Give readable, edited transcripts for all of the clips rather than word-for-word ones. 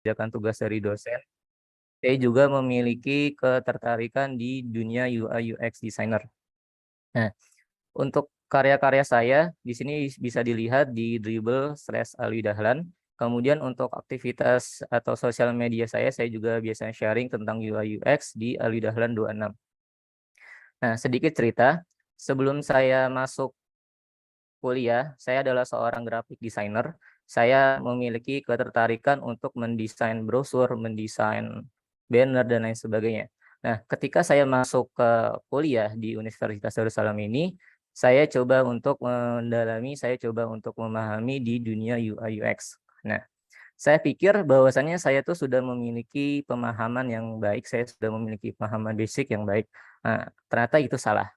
mengerjakan tugas dari dosen, saya juga memiliki ketertarikan di dunia UI UX designer. Nah, untuk karya-karya saya di sini bisa dilihat di Dribble/Alwi Dahlan. Kemudian untuk aktivitas atau sosial media saya juga biasanya sharing tentang UI UX di Alwi Dahlan 26. Nah, sedikit cerita, sebelum saya masuk kuliah, saya adalah seorang graphic designer. Saya memiliki ketertarikan untuk mendesain brosur, mendesain banner, dan lain sebagainya. Nah, ketika saya masuk ke kuliah di Universitas Darussalam ini, saya coba untuk mendalami, saya coba untuk memahami di dunia UI UX. Nah, saya pikir bahwasannya saya tuh sudah memiliki pemahaman yang baik, saya sudah memiliki pemahaman basic yang baik. Nah, ternyata itu salah.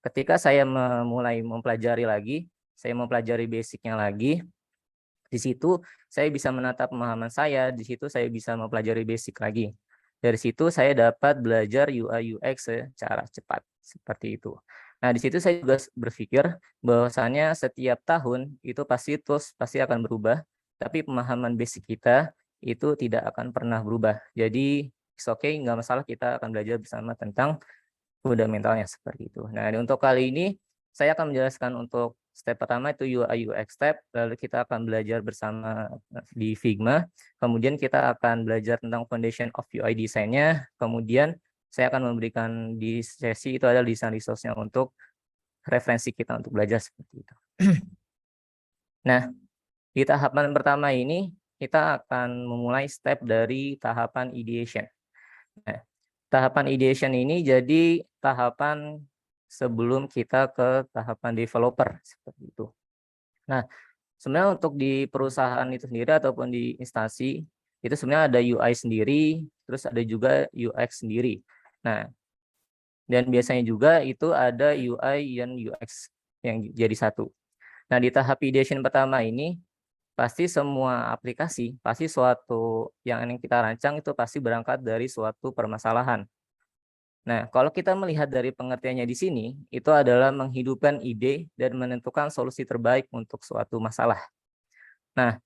Ketika saya mulai mempelajari lagi, saya mempelajari basic-nya lagi, di situ saya bisa menata pemahaman saya, di situ saya bisa mempelajari basic lagi. Dari situ saya dapat belajar UI UX secara cepat, seperti itu. Nah, di situ saya juga berpikir bahwasannya setiap tahun itu pasti akan berubah, tapi pemahaman basic kita itu tidak akan pernah berubah. Jadi, it's okay, nggak masalah, kita akan belajar bersama tentang fundamentalnya seperti itu. Nah, untuk kali ini saya akan menjelaskan untuk step pertama itu UI UX step, lalu kita akan belajar bersama di Figma, kemudian kita akan belajar tentang foundation of UI design-nya, kemudian saya akan memberikan di sesi itu adalah desain resource-nya untuk referensi kita untuk belajar seperti itu. Nah, di tahapan pertama ini kita akan memulai step dari tahapan ideation. Nah, tahapan ideation ini jadi tahapan sebelum kita ke tahapan developer seperti itu. Nah, sebenarnya untuk di perusahaan itu sendiri ataupun di instansi itu sebenarnya ada UI sendiri, terus ada juga UX sendiri. Nah, dan biasanya juga itu ada UI dan UX yang jadi satu. Nah, di tahap ideation pertama ini pasti semua aplikasi, pasti suatu yang ingin kita rancang itu pasti berangkat dari suatu permasalahan. Nah, kalau kita melihat dari pengertiannya di sini, itu adalah menghidupkan ide dan menentukan solusi terbaik untuk suatu masalah. Nah,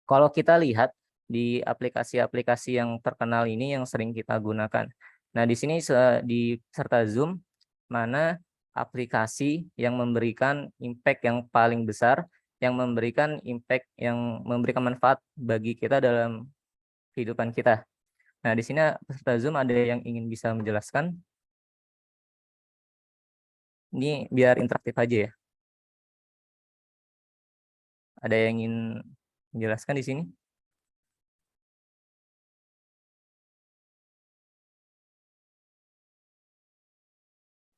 kalau kita lihat di aplikasi-aplikasi yang terkenal ini yang sering kita gunakan. Nah, di sini di peserta Zoom, mana aplikasi yang memberikan impact yang paling besar, yang memberikan impact, yang memberikan manfaat bagi kita dalam kehidupan kita. Nah, di sini peserta Zoom ada yang ingin bisa menjelaskan? Ini biar interaktif aja ya. Ada yang ingin menjelaskan di sini?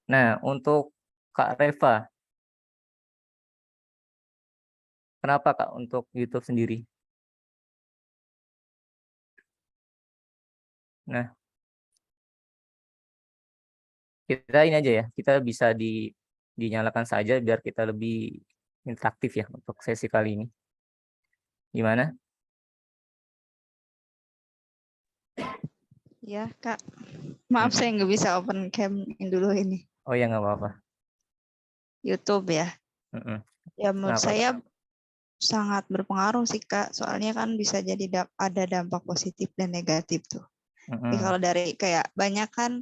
Nah, untuk Kak Reva, kenapa Kak untuk YouTube sendiri? Nah, kita ini aja ya, kita bisa dinyalakan saja biar kita lebih interaktif ya untuk sesi kali ini. Gimana? Ya, Kak. Maaf saya nggak bisa open cam dulu ini. Oh ya, nggak apa-apa. YouTube ya. Ya menurut Kenapa, Kak? saya sangat berpengaruh sih, Kak. Soalnya kan bisa jadi ada dampak positif dan negatif tuh. Jadi kalau dari kayak banyak kan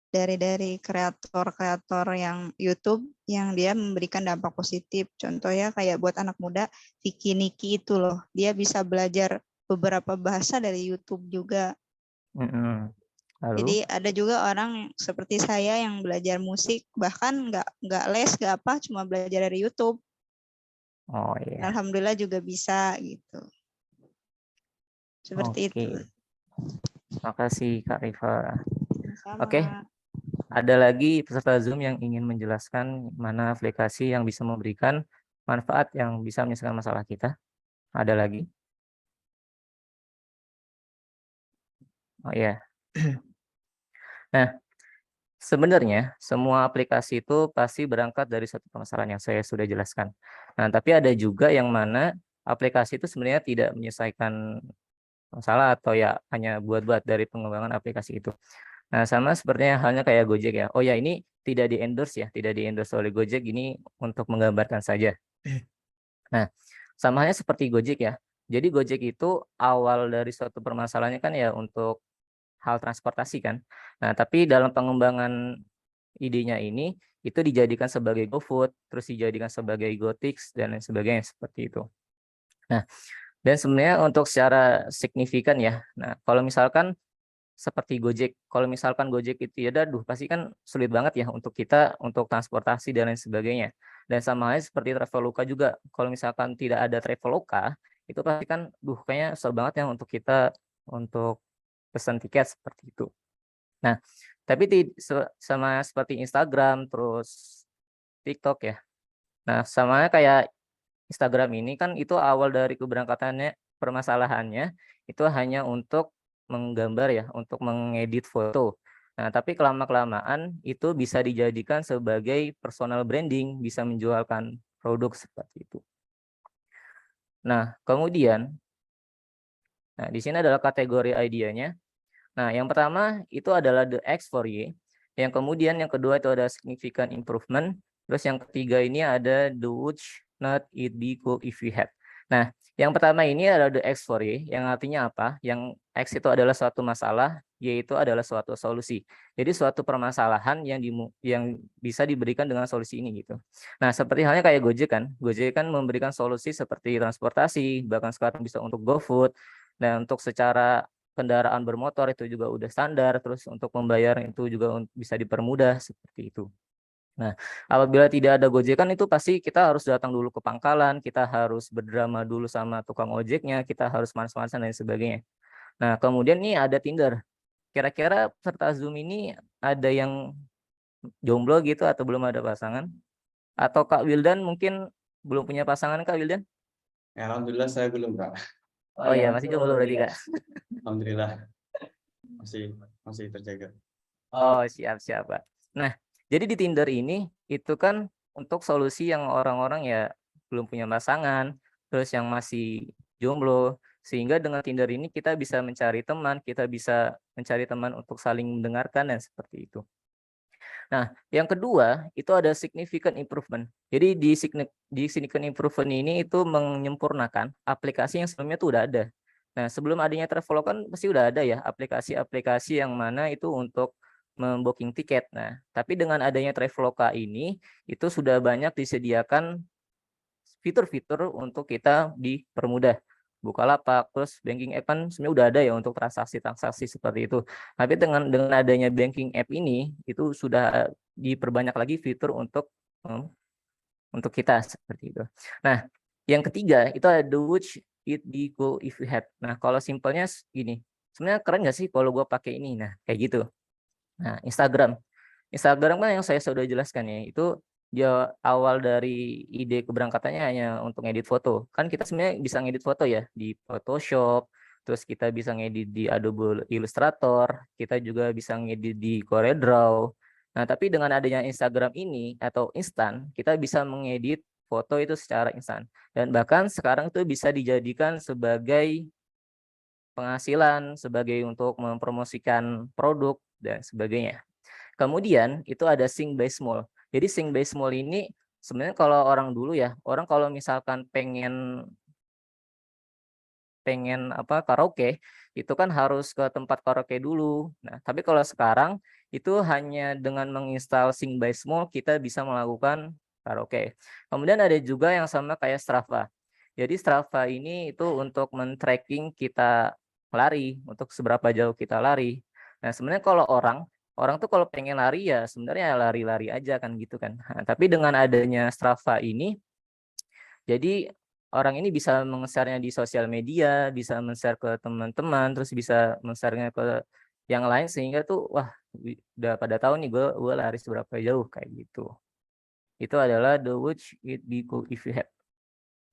dari kreator-kreator yang YouTube yang dia memberikan dampak positif. Contohnya kayak buat anak muda, Vicky Niki itu loh. Dia bisa belajar beberapa bahasa dari YouTube juga. Lalu? Jadi ada juga orang seperti saya yang belajar musik, bahkan nggak les, nggak apa, cuma belajar dari YouTube. Oh iya. Alhamdulillah juga bisa gitu. Seperti Oke. itu. Makasih Kak Rifa. Sama. Oke. Ada lagi peserta Zoom yang ingin menjelaskan mana aplikasi yang bisa memberikan manfaat yang bisa menyelesaikan masalah kita? Ada lagi? Oh iya. Nah, sebenarnya semua aplikasi itu pasti berangkat dari satu permasalahan yang saya sudah jelaskan. Nah, tapi ada juga yang mana aplikasi itu sebenarnya tidak menyelesaikan masalah atau ya hanya buat-buat dari pengembangan aplikasi itu. Nah, sama sepertinya halnya kayak Gojek ya. Oh ya, ini tidak di-endorse ya, tidak di-endorse oleh Gojek, ini untuk menggambarkan saja. Nah, sama halnya seperti Gojek ya. Jadi Gojek itu awal dari suatu permasalahannya kan ya untuk hal transportasi kan. Nah, tapi dalam pengembangan idenya ini, itu dijadikan sebagai GoFood, terus dijadikan sebagai GoTix, dan lain sebagainya, seperti itu. Nah, dan sebenarnya untuk secara signifikan ya, nah kalau misalkan seperti Gojek, kalau misalkan Gojek itu ya aduh pasti kan sulit banget ya untuk kita untuk transportasi dan lain sebagainya. Dan sama halnya seperti Traveloka juga, kalau misalkan tidak ada Traveloka, itu pasti kan kayaknya susah banget ya untuk kita untuk pesan tiket seperti itu. Nah, tapi sama seperti Instagram, terus TikTok ya. Nah, sama kayak Instagram ini kan itu awal dari keberangkatannya, permasalahannya itu hanya untuk menggambar ya, untuk mengedit foto. Nah, tapi kelama-kelamaan itu bisa dijadikan sebagai personal branding, bisa menjualkan produk seperti itu. Nah, kemudian, nah di sini adalah kategori idenya. Nah, yang pertama itu adalah the X for Y. Yang kemudian yang kedua itu ada significant improvement. Terus yang ketiga ini ada the would not it be cool if we had. Nah, yang pertama ini adalah the X for Y, yang artinya apa? Yang X itu adalah suatu masalah, Y itu adalah suatu solusi. Jadi suatu permasalahan yang bisa diberikan dengan solusi ini gitu. Nah, seperti halnya kayak Gojek kan. Gojek kan memberikan solusi seperti transportasi, bahkan sekarang bisa untuk GoFood, dan untuk secara kendaraan bermotor itu juga udah standar, terus untuk membayar itu juga bisa dipermudah seperti itu. Nah, apabila tidak ada Gojekan itu pasti kita harus datang dulu ke pangkalan, kita harus berdrama dulu sama tukang ojeknya, kita harus manas-manasan dan sebagainya. Nah, kemudian nih ada Tinder. Kira-kira peserta Zoom ini ada yang jomblo gitu atau belum ada pasangan? Atau Kak Wildan mungkin belum punya pasangan, Kak Wildan? Ya, alhamdulillah saya belum, Kak. Oh iya, masih jomblo berarti, Kak. Alhamdulillah masih terjaga. Oh, siap-siap, Pak. Nah, jadi di Tinder ini itu kan untuk solusi yang orang-orang ya belum punya pasangan, terus yang masih jomblo, sehingga dengan Tinder ini kita bisa mencari teman, kita bisa mencari teman untuk saling mendengarkan dan seperti itu. Nah, yang kedua itu ada significant improvement. Jadi di significant improvement ini itu menyempurnakan aplikasi yang sebelumnya itu udah ada. Nah, sebelum adanya Traveloka kan pasti udah ada ya aplikasi-aplikasi yang mana itu untuk membooking tiket. Nah, tapi dengan adanya Traveloka ini itu sudah banyak disediakan fitur-fitur untuk kita dipermudah. Bukalapak, terus banking app kan sebenarnya udah ada ya untuk transaksi-transaksi seperti itu. Tapi dengan adanya banking app ini itu sudah diperbanyak lagi fitur untuk kita seperti itu. Nah, yang ketiga itu ada which it be cool if you had. Nah, kalau simpelnya gini, sebenarnya keren nggak sih kalau gue pakai ini? Nah, kayak gitu. Nah, Instagram kan yang saya sudah jelaskan ya, itu dia awal dari ide keberangkatannya hanya untuk ngedit foto. Kan kita sebenarnya bisa ngedit foto ya di Photoshop, terus kita bisa ngedit di Adobe Illustrator, kita juga bisa ngedit di CorelDRAW. Nah, tapi dengan adanya Instagram ini atau instan, kita bisa mengedit foto itu secara instan. Dan bahkan sekarang itu bisa dijadikan sebagai penghasilan, sebagai untuk mempromosikan produk dan sebagainya. Kemudian itu ada sing by small. Jadi sing by small ini sebenarnya kalau orang dulu ya, orang kalau misalkan pengen karaoke, itu kan harus ke tempat karaoke dulu. Nah, tapi kalau sekarang itu hanya dengan menginstal Sing by Small kita bisa melakukan karaoke. Kemudian ada juga yang sama kayak Strava. Jadi Strava ini itu untuk men-tracking kita lari, untuk seberapa jauh kita lari. Nah, sebenarnya kalau orang tuh kalau pengen lari ya sebenarnya lari-lari aja kan gitu kan. Nah, tapi dengan adanya Strava ini jadi orang ini bisa meng-share-nya di sosial media, bisa men-share ke teman-teman, terus bisa men-share-nya ke yang lain sehingga tuh wah udah pada tahu nih gue lari seberapa jauh kayak gitu. Itu adalah the which it be cool if you had.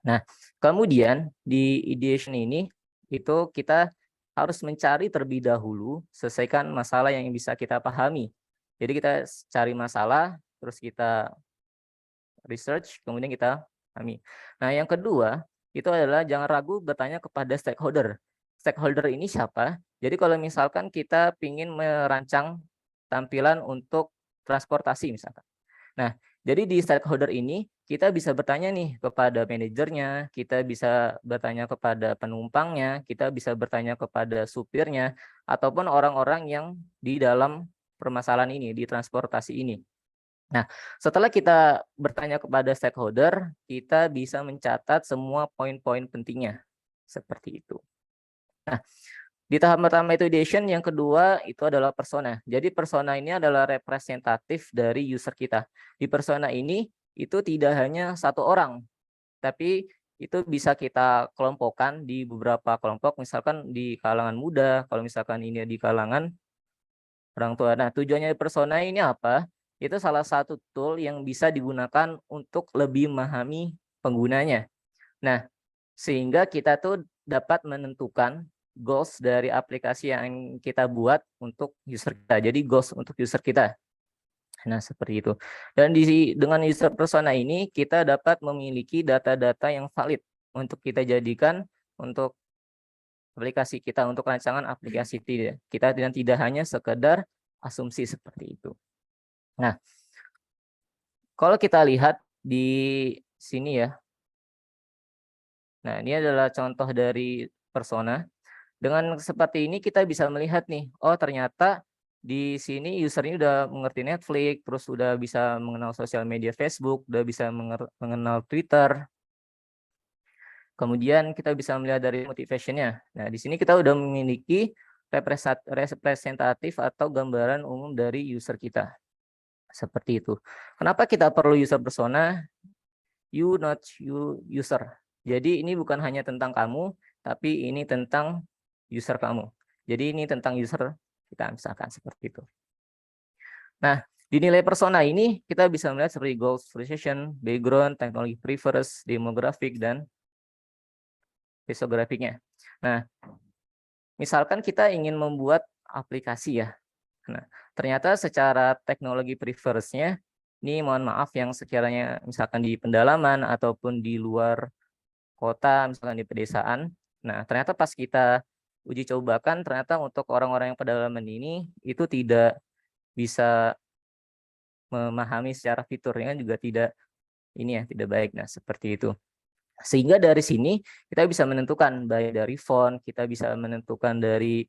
Nah, kemudian di ideation ini itu kita harus mencari terlebih dahulu selesaikan masalah yang bisa kita pahami. Jadi kita cari masalah, terus kita research, kemudian kita pahami. Nah, yang kedua itu adalah jangan ragu bertanya kepada stakeholder. Stakeholder ini siapa? Jadi kalau misalkan kita ingin merancang tampilan untuk transportasi misalkan. Nah, Jadi di stakeholder ini kita bisa bertanya nih kepada manajernya, kita bisa bertanya kepada penumpangnya, kita bisa bertanya kepada supirnya, ataupun orang-orang yang di dalam permasalahan ini, di transportasi ini. Nah, setelah kita bertanya kepada stakeholder, kita bisa mencatat semua poin-poin pentingnya. Seperti itu. Nah, di tahap pertama itu ideation, yang kedua itu adalah persona. Jadi persona ini adalah representatif dari user kita. Di persona ini itu tidak hanya satu orang, tapi itu bisa kita kelompokkan di beberapa kelompok, misalkan di kalangan muda, kalau misalkan ini di kalangan orang tua. Nah, tujuannya persona ini apa? Itu salah satu tool yang bisa digunakan untuk lebih memahami penggunanya. Nah, sehingga kita tuh dapat menentukan goals dari aplikasi yang kita buat untuk user kita. Jadi goals untuk user kita. Nah, seperti itu. Dan dengan user persona ini kita dapat memiliki data-data yang valid untuk kita jadikan untuk aplikasi kita, untuk rancangan aplikasi kita, dan tidak hanya sekedar asumsi seperti itu. Nah, kalau kita lihat di sini ya. Nah, ini adalah contoh dari persona. Dengan seperti ini kita bisa melihat nih, oh ternyata di sini usernya udah mengerti Netflix, terus udah bisa mengenal sosial media Facebook, udah bisa mengenal Twitter. Kemudian kita bisa melihat dari motivation-nya. Nah, di sini kita udah memiliki representatif atau gambaran umum dari user kita. Seperti itu. Kenapa kita perlu user persona? You not you user. Jadi ini bukan hanya tentang kamu, tapi ini tentang user kamu. Jadi ini tentang user kita, misalkan seperti itu. Nah, di nilai persona ini kita bisa melihat seperti goals, precision, background, teknologi preference, demografik, dan fisiografiknya. Nah, misalkan kita ingin membuat aplikasi ya. Nah, ternyata secara teknologi preference-nya, ini mohon maaf yang sekiranya misalkan di pendalaman ataupun di luar kota, misalkan di pedesaan. Nah, ternyata pas kita uji cobakan, ternyata untuk orang-orang yang pedalaman ini itu tidak bisa memahami secara fiturnya, juga tidak tidak baik. Nah, seperti itu. Sehingga dari sini kita bisa menentukan baik dari font, kita bisa menentukan dari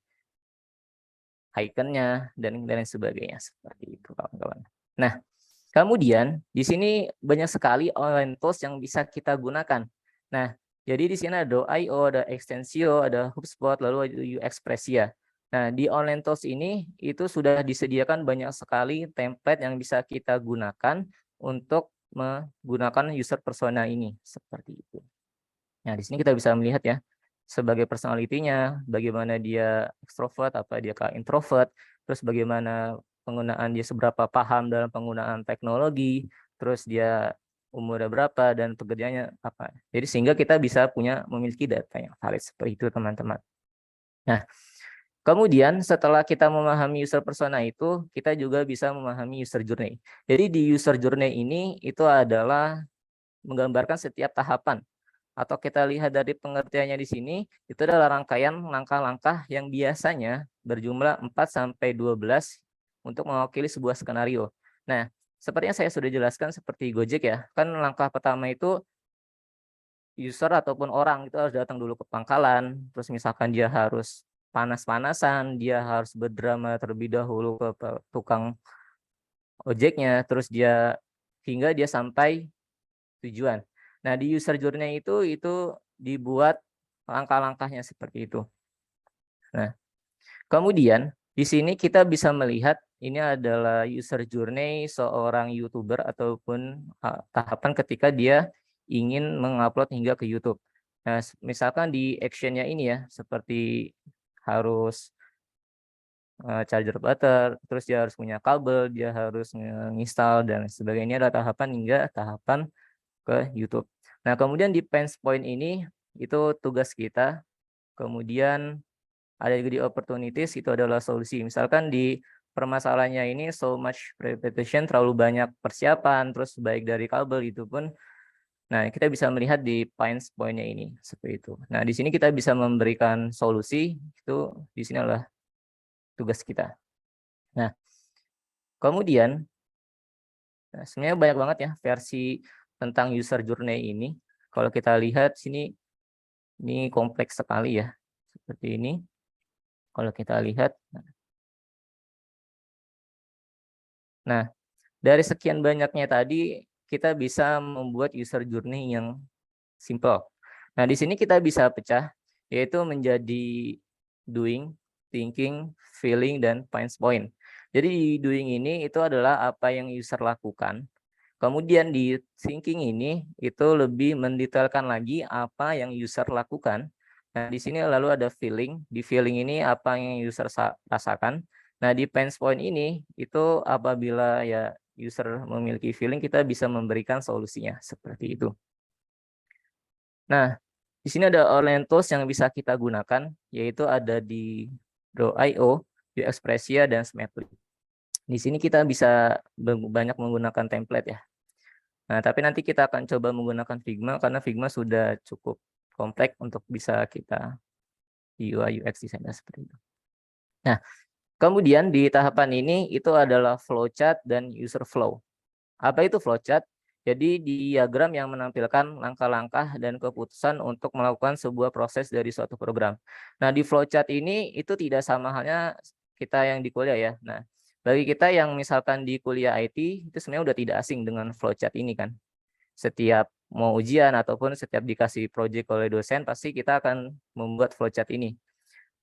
ikonnya dan lain sebagainya, seperti itu kawan-kawan. Nah, kemudian di sini banyak sekali online tools yang bisa kita gunakan. Nah, jadi di sini ada Do.io, ada Extensio, ada HubSpot, lalu ada Expressia. Nah, di online tools ini itu sudah disediakan banyak sekali template yang bisa kita gunakan untuk menggunakan user persona ini, seperti itu. Nah, di sini kita bisa melihat ya, sebagai personality-nya, bagaimana dia extrovert, apa dia introvert, terus bagaimana penggunaan dia, seberapa paham dalam penggunaan teknologi, terus dia umurnya berapa, dan pekerjaannya apa. Jadi sehingga kita bisa memiliki data yang valid seperti itu, teman-teman. Nah, kemudian setelah kita memahami user persona itu, kita juga bisa memahami user journey. Jadi di user journey ini itu adalah menggambarkan setiap tahapan, atau kita lihat dari pengertiannya di sini, itu adalah rangkaian langkah-langkah yang biasanya berjumlah 4-12 untuk mewakili sebuah skenario. Nah, seperti yang saya sudah jelaskan seperti Gojek ya, kan langkah pertama itu user ataupun orang itu harus datang dulu ke pangkalan, terus misalkan dia harus panas-panasan, dia harus berdrama terlebih dahulu ke tukang ojeknya, terus hingga dia sampai tujuan. Nah, di user journey itu dibuat langkah-langkahnya seperti itu. Nah, kemudian di sini kita bisa melihat ini adalah user journey seorang YouTuber ataupun tahapan ketika dia ingin mengupload hingga ke YouTube. Nah, misalkan di action-nya ini ya, seperti harus charger butter, terus dia harus punya kabel, dia harus menginstal dan sebagainya. Ini adalah tahapan hingga tahapan ke YouTube. Nah, kemudian di pain point ini itu tugas kita. Kemudian ada juga di opportunities, itu adalah solusi. Misalkan di permasalahannya ini so much repetition, terlalu banyak persiapan, terus baik dari kabel itu pun. Nah, kita bisa melihat di pain point-nya ini seperti itu. Nah, di sini kita bisa memberikan solusi, itu di sini adalah tugas kita. Nah, kemudian Nah, sebenarnya banyak banget ya versi tentang user journey ini. Kalau kita lihat sini, ini kompleks sekali ya, seperti ini. Kalau kita lihat, nah dari sekian banyaknya tadi, kita bisa membuat user journey yang simple. Nah, di sini kita bisa pecah, yaitu menjadi doing, thinking, feeling, dan pain point. Jadi di doing ini itu adalah apa yang user lakukan. Kemudian di thinking ini itu lebih mendetailkan lagi apa yang user lakukan. Nah, di sini lalu ada feeling. Di feeling ini apa yang user rasakan. Nah, di pain point ini itu apabila ya user memiliki feeling, kita bisa memberikan solusinya seperti itu. Nah, di sini ada online tools yang bisa kita gunakan, yaitu ada di Draw.io, Expressia, dan Smartly. Di sini kita bisa banyak menggunakan template ya. Nah, tapi nanti kita akan coba menggunakan Figma karena Figma sudah cukup kompleks untuk bisa kita di UI UX designer seperti itu. Nah, kemudian di tahapan ini itu adalah flowchart dan user flow. Apa itu flowchart? Jadi diagram yang menampilkan langkah-langkah dan keputusan untuk melakukan sebuah proses dari suatu program. Nah, di flowchart ini itu tidak sama halnya kita yang di kuliah ya. Nah, bagi kita yang misalkan di kuliah IT itu sebenarnya udah tidak asing dengan flowchart ini kan. Setiap mau ujian ataupun setiap dikasih project oleh dosen pasti kita akan membuat flowchart ini.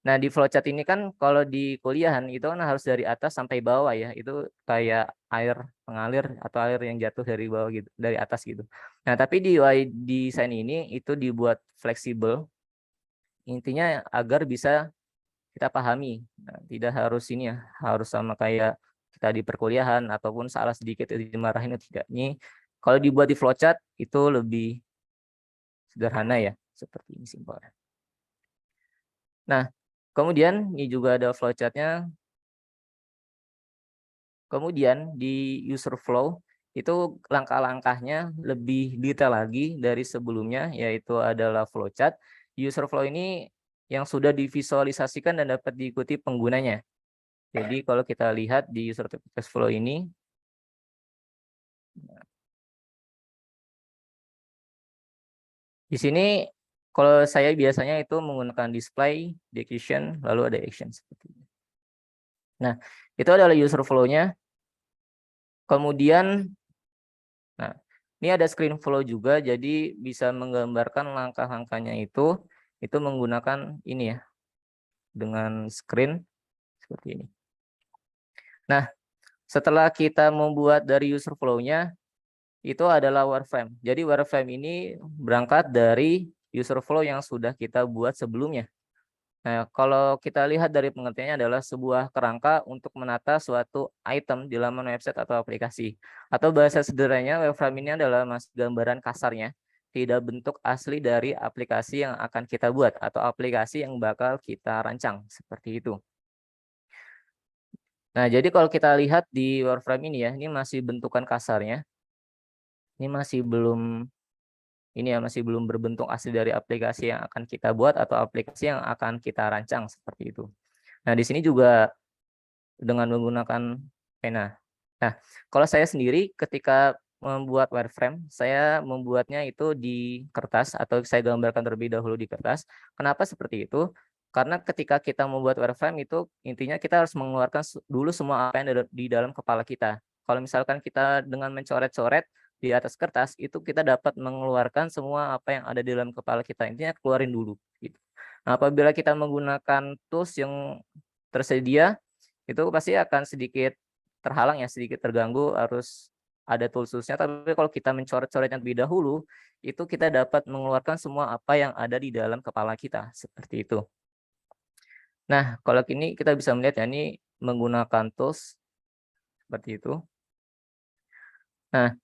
Nah, di flowchart ini kan kalau di kuliahan itu kan harus dari atas sampai bawah ya. Itu kayak air mengalir atau air yang jatuh dari bawah gitu, dari atas gitu. Nah, tapi di UI design ini itu dibuat fleksibel. Intinya agar bisa kita pahami. Nah, tidak harus ini ya, harus sama kayak kita di perkuliahan ataupun salah sedikit itu dimarahin itu tidak. Ini kalau dibuat di flowchart itu lebih sederhana ya, seperti ini simpelnya. Nah, kemudian ini juga ada flowchart-nya. Kemudian di user flow itu langkah-langkahnya lebih detail lagi dari sebelumnya, yaitu adalah flowchart. User flow ini yang sudah divisualisasikan dan dapat diikuti penggunanya. Jadi kalau kita lihat di user flow ini, di sini kalau saya biasanya itu menggunakan display, decision, lalu ada action seperti ini. Nah, itu adalah user flow-nya. Kemudian, nah, ini ada screen flow juga, jadi bisa menggambarkan langkah-langkahnya itu menggunakan ini ya, dengan screen seperti ini. Nah, setelah kita membuat dari user flow-nya, itu adalah wireframe. Jadi wireframe ini berangkat dari user flow yang sudah kita buat sebelumnya. Nah, kalau kita lihat dari pengertiannya adalah sebuah kerangka untuk menata suatu item di laman website atau aplikasi. Atau bahasa sederhananya, wireframe ini adalah gambaran kasarnya, tidak bentuk asli dari aplikasi yang akan kita buat atau aplikasi yang bakal kita rancang, seperti itu. Nah, jadi kalau kita lihat di wireframe ini ya, ini masih bentukan kasarnya. Ini masih belum masih belum berbentuk asli dari aplikasi yang akan kita buat atau aplikasi yang akan kita rancang seperti itu. Nah, di sini juga dengan menggunakan pena. Nah, kalau saya sendiri ketika membuat wireframe, saya membuatnya itu di kertas atau saya gambarkan terlebih dahulu di kertas. Kenapa seperti itu? Karena ketika kita membuat wireframe itu intinya kita harus mengeluarkan dulu semua apa yang ada di dalam kepala kita. Kalau misalkan kita dengan mencoret-coret di atas kertas itu kita dapat mengeluarkan semua apa yang ada di dalam kepala kita. Intinya keluarin dulu gitu. Nah, apabila kita menggunakan tools yang tersedia itu pasti akan sedikit terhalang ya, sedikit terganggu harus ada tools-nya. Tapi kalau kita mencoret-coretnya terlebih dahulu, itu kita dapat mengeluarkan semua apa yang ada di dalam kepala kita, seperti itu. Nah, kalau ini kita bisa melihat ya, ini menggunakan tools seperti itu. Nah,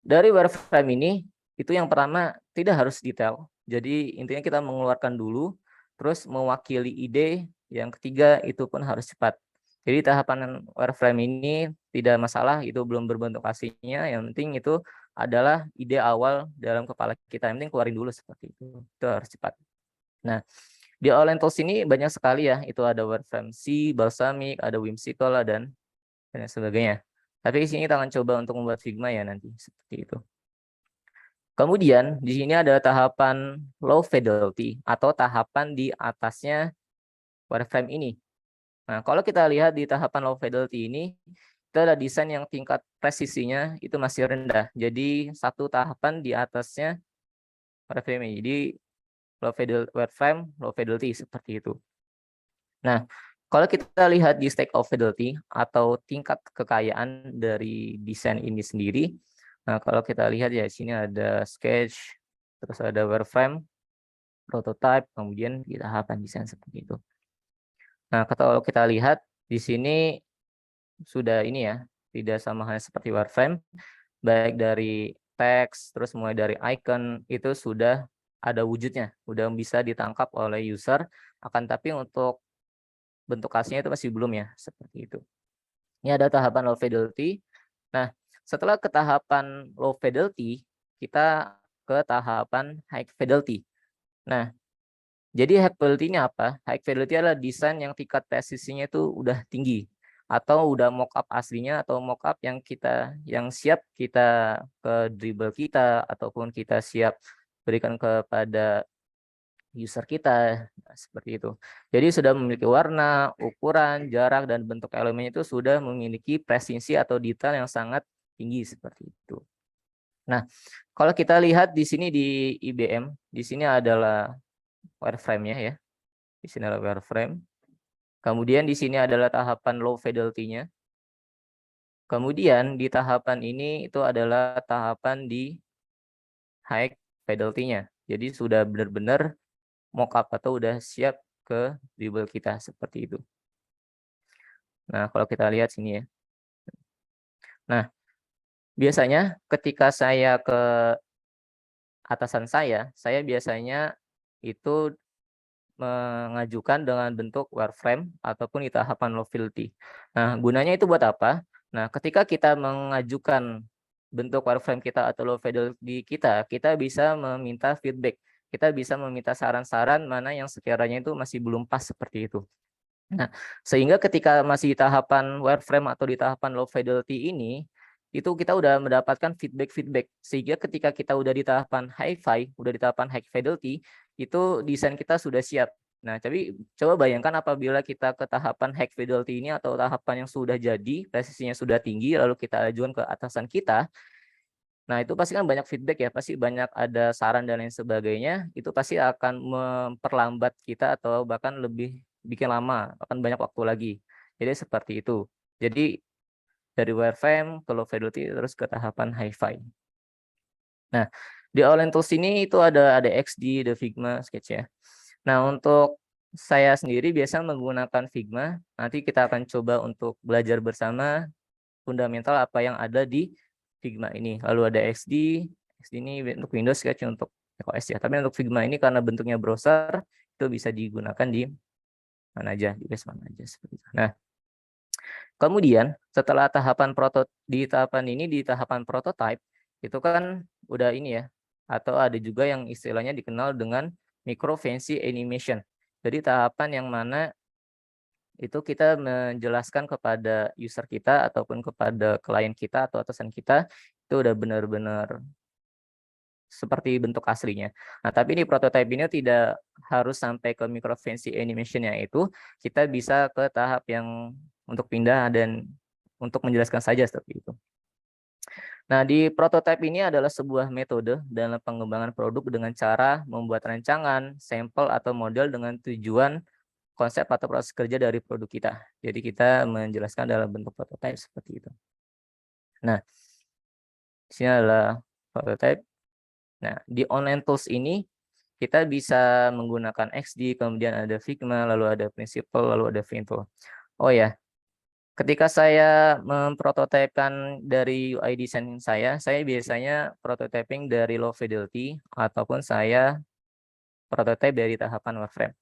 dari wireframe ini, itu yang pertama tidak harus detail. Jadi intinya kita mengeluarkan dulu, terus mewakili ide, yang ketiga itu pun harus cepat. Jadi tahapan wireframe ini tidak masalah, itu belum berbentuk aslinya, yang penting itu adalah ide awal dalam kepala kita, yang penting keluarin dulu seperti itu harus cepat. Nah, di online tools ini banyak sekali ya, itu ada wireframe C, Balsamiq, ada Whimsical, dan sebagainya. Tapi di sini kita akan coba untuk membuat Figma ya nanti seperti itu. Kemudian di sini ada tahapan low fidelity atau tahapan di atasnya wireframe ini. Nah, kalau kita lihat di tahapan low fidelity ini, itu ada desain yang tingkat presisinya itu masih rendah. Jadi satu tahapan di atasnya wireframe ini. Jadi wireframe low fidelity seperti itu. Nah, kalau kita lihat di stack of fidelity atau tingkat kekayaan dari desain ini sendiri, nah kalau kita lihat ya sini ada sketch, terus ada wireframe, prototype, kemudian di tahapan desain seperti itu. Nah, kalau kita lihat di sini sudah ini ya, tidak sama halnya seperti wireframe, baik dari teks, terus mulai dari icon itu sudah ada wujudnya, udah bisa ditangkap oleh user. Akan tapi untuk bentuk aslinya itu masih belum ya, seperti itu. Ini ada tahapan low fidelity. Nah, setelah ke tahapan low fidelity, kita ke tahapan high fidelity. Nah, jadi high fidelity ini apa? High fidelity adalah desain yang tingkat presisinya itu udah tinggi, atau udah mockup aslinya atau mockup yang siap kita ke dribble kita ataupun kita siap berikan kepada user kita, nah, seperti itu. Jadi sudah memiliki warna, ukuran, jarak, dan bentuk elemennya itu sudah memiliki presisi atau detail yang sangat tinggi seperti itu. Nah, kalau kita lihat di sini di IBM, di sini adalah wireframe-nya ya. Di sini adalah wireframe. Kemudian di sini adalah tahapan low fidelity-nya. Kemudian di tahapan ini itu adalah tahapan di high fidelity-nya. Jadi sudah benar-benar mockup atau udah siap ke dribble kita seperti itu. Nah, kalau kita lihat sini ya. Nah, biasanya ketika saya ke atasan saya biasanya itu mengajukan dengan bentuk wireframe ataupun di tahapan low fidelity. Nah, gunanya itu buat apa? Nah, ketika kita mengajukan bentuk wireframe kita atau low fidelity kita bisa meminta feedback. Kita bisa meminta saran-saran mana yang sekiranya itu masih belum pas seperti itu. Nah, sehingga ketika masih di tahapan wireframe atau di tahapan low fidelity ini, itu kita udah mendapatkan feedback. Sehingga ketika kita udah di tahapan udah di tahapan high fidelity, itu desain kita sudah siap. Nah, tapi coba bayangkan apabila kita ke tahapan high fidelity ini atau tahapan yang sudah jadi, presisinya sudah tinggi, lalu kita ajukan ke atasan kita. Nah, itu pasti kan banyak feedback ya, pasti banyak ada saran dan lain sebagainya, itu pasti akan memperlambat kita atau bahkan lebih bikin lama, akan banyak waktu lagi. Jadi seperti itu. Jadi dari wireframe ke low fidelity terus ke tahapan hi-fi. Nah, di online tools ini itu ada XD, ada Figma, Sketch ya. Nah, untuk saya sendiri biasa menggunakan Figma. Nanti kita akan coba untuk belajar bersama fundamental apa yang ada di Figma ini. Lalu ada XD ini untuk Windows, Sketch untuk macOS ya. Tapi untuk Figma ini karena bentuknya browser itu bisa digunakan di mana aja, di base mana aja seperti itu. Nah, kemudian setelah di tahapan prototype itu kan udah ini ya, atau ada juga yang istilahnya dikenal dengan micro fancy animation. Jadi tahapan yang mana itu kita menjelaskan kepada user kita ataupun kepada klien kita atau atasan kita itu udah benar-benar seperti bentuk aslinya. Nah, tapi di prototype ini tidak harus sampai ke micro fancy animation-nya itu, kita bisa ke tahap yang untuk pindah dan untuk menjelaskan saja seperti itu. Nah, di prototype ini adalah sebuah metode dalam pengembangan produk dengan cara membuat rancangan, sampel atau model dengan tujuan konsep atau proses kerja dari produk kita. Jadi kita menjelaskan dalam bentuk prototype seperti itu. Nah, di sini adalah prototype. Nah, di online tools ini kita bisa menggunakan XD, kemudian ada Figma, lalu ada Principle, lalu ada Vinto. Oh ya, ketika saya memprototipekan dari UI design saya biasanya prototyping dari low fidelity ataupun saya prototype dari tahapan wireframe.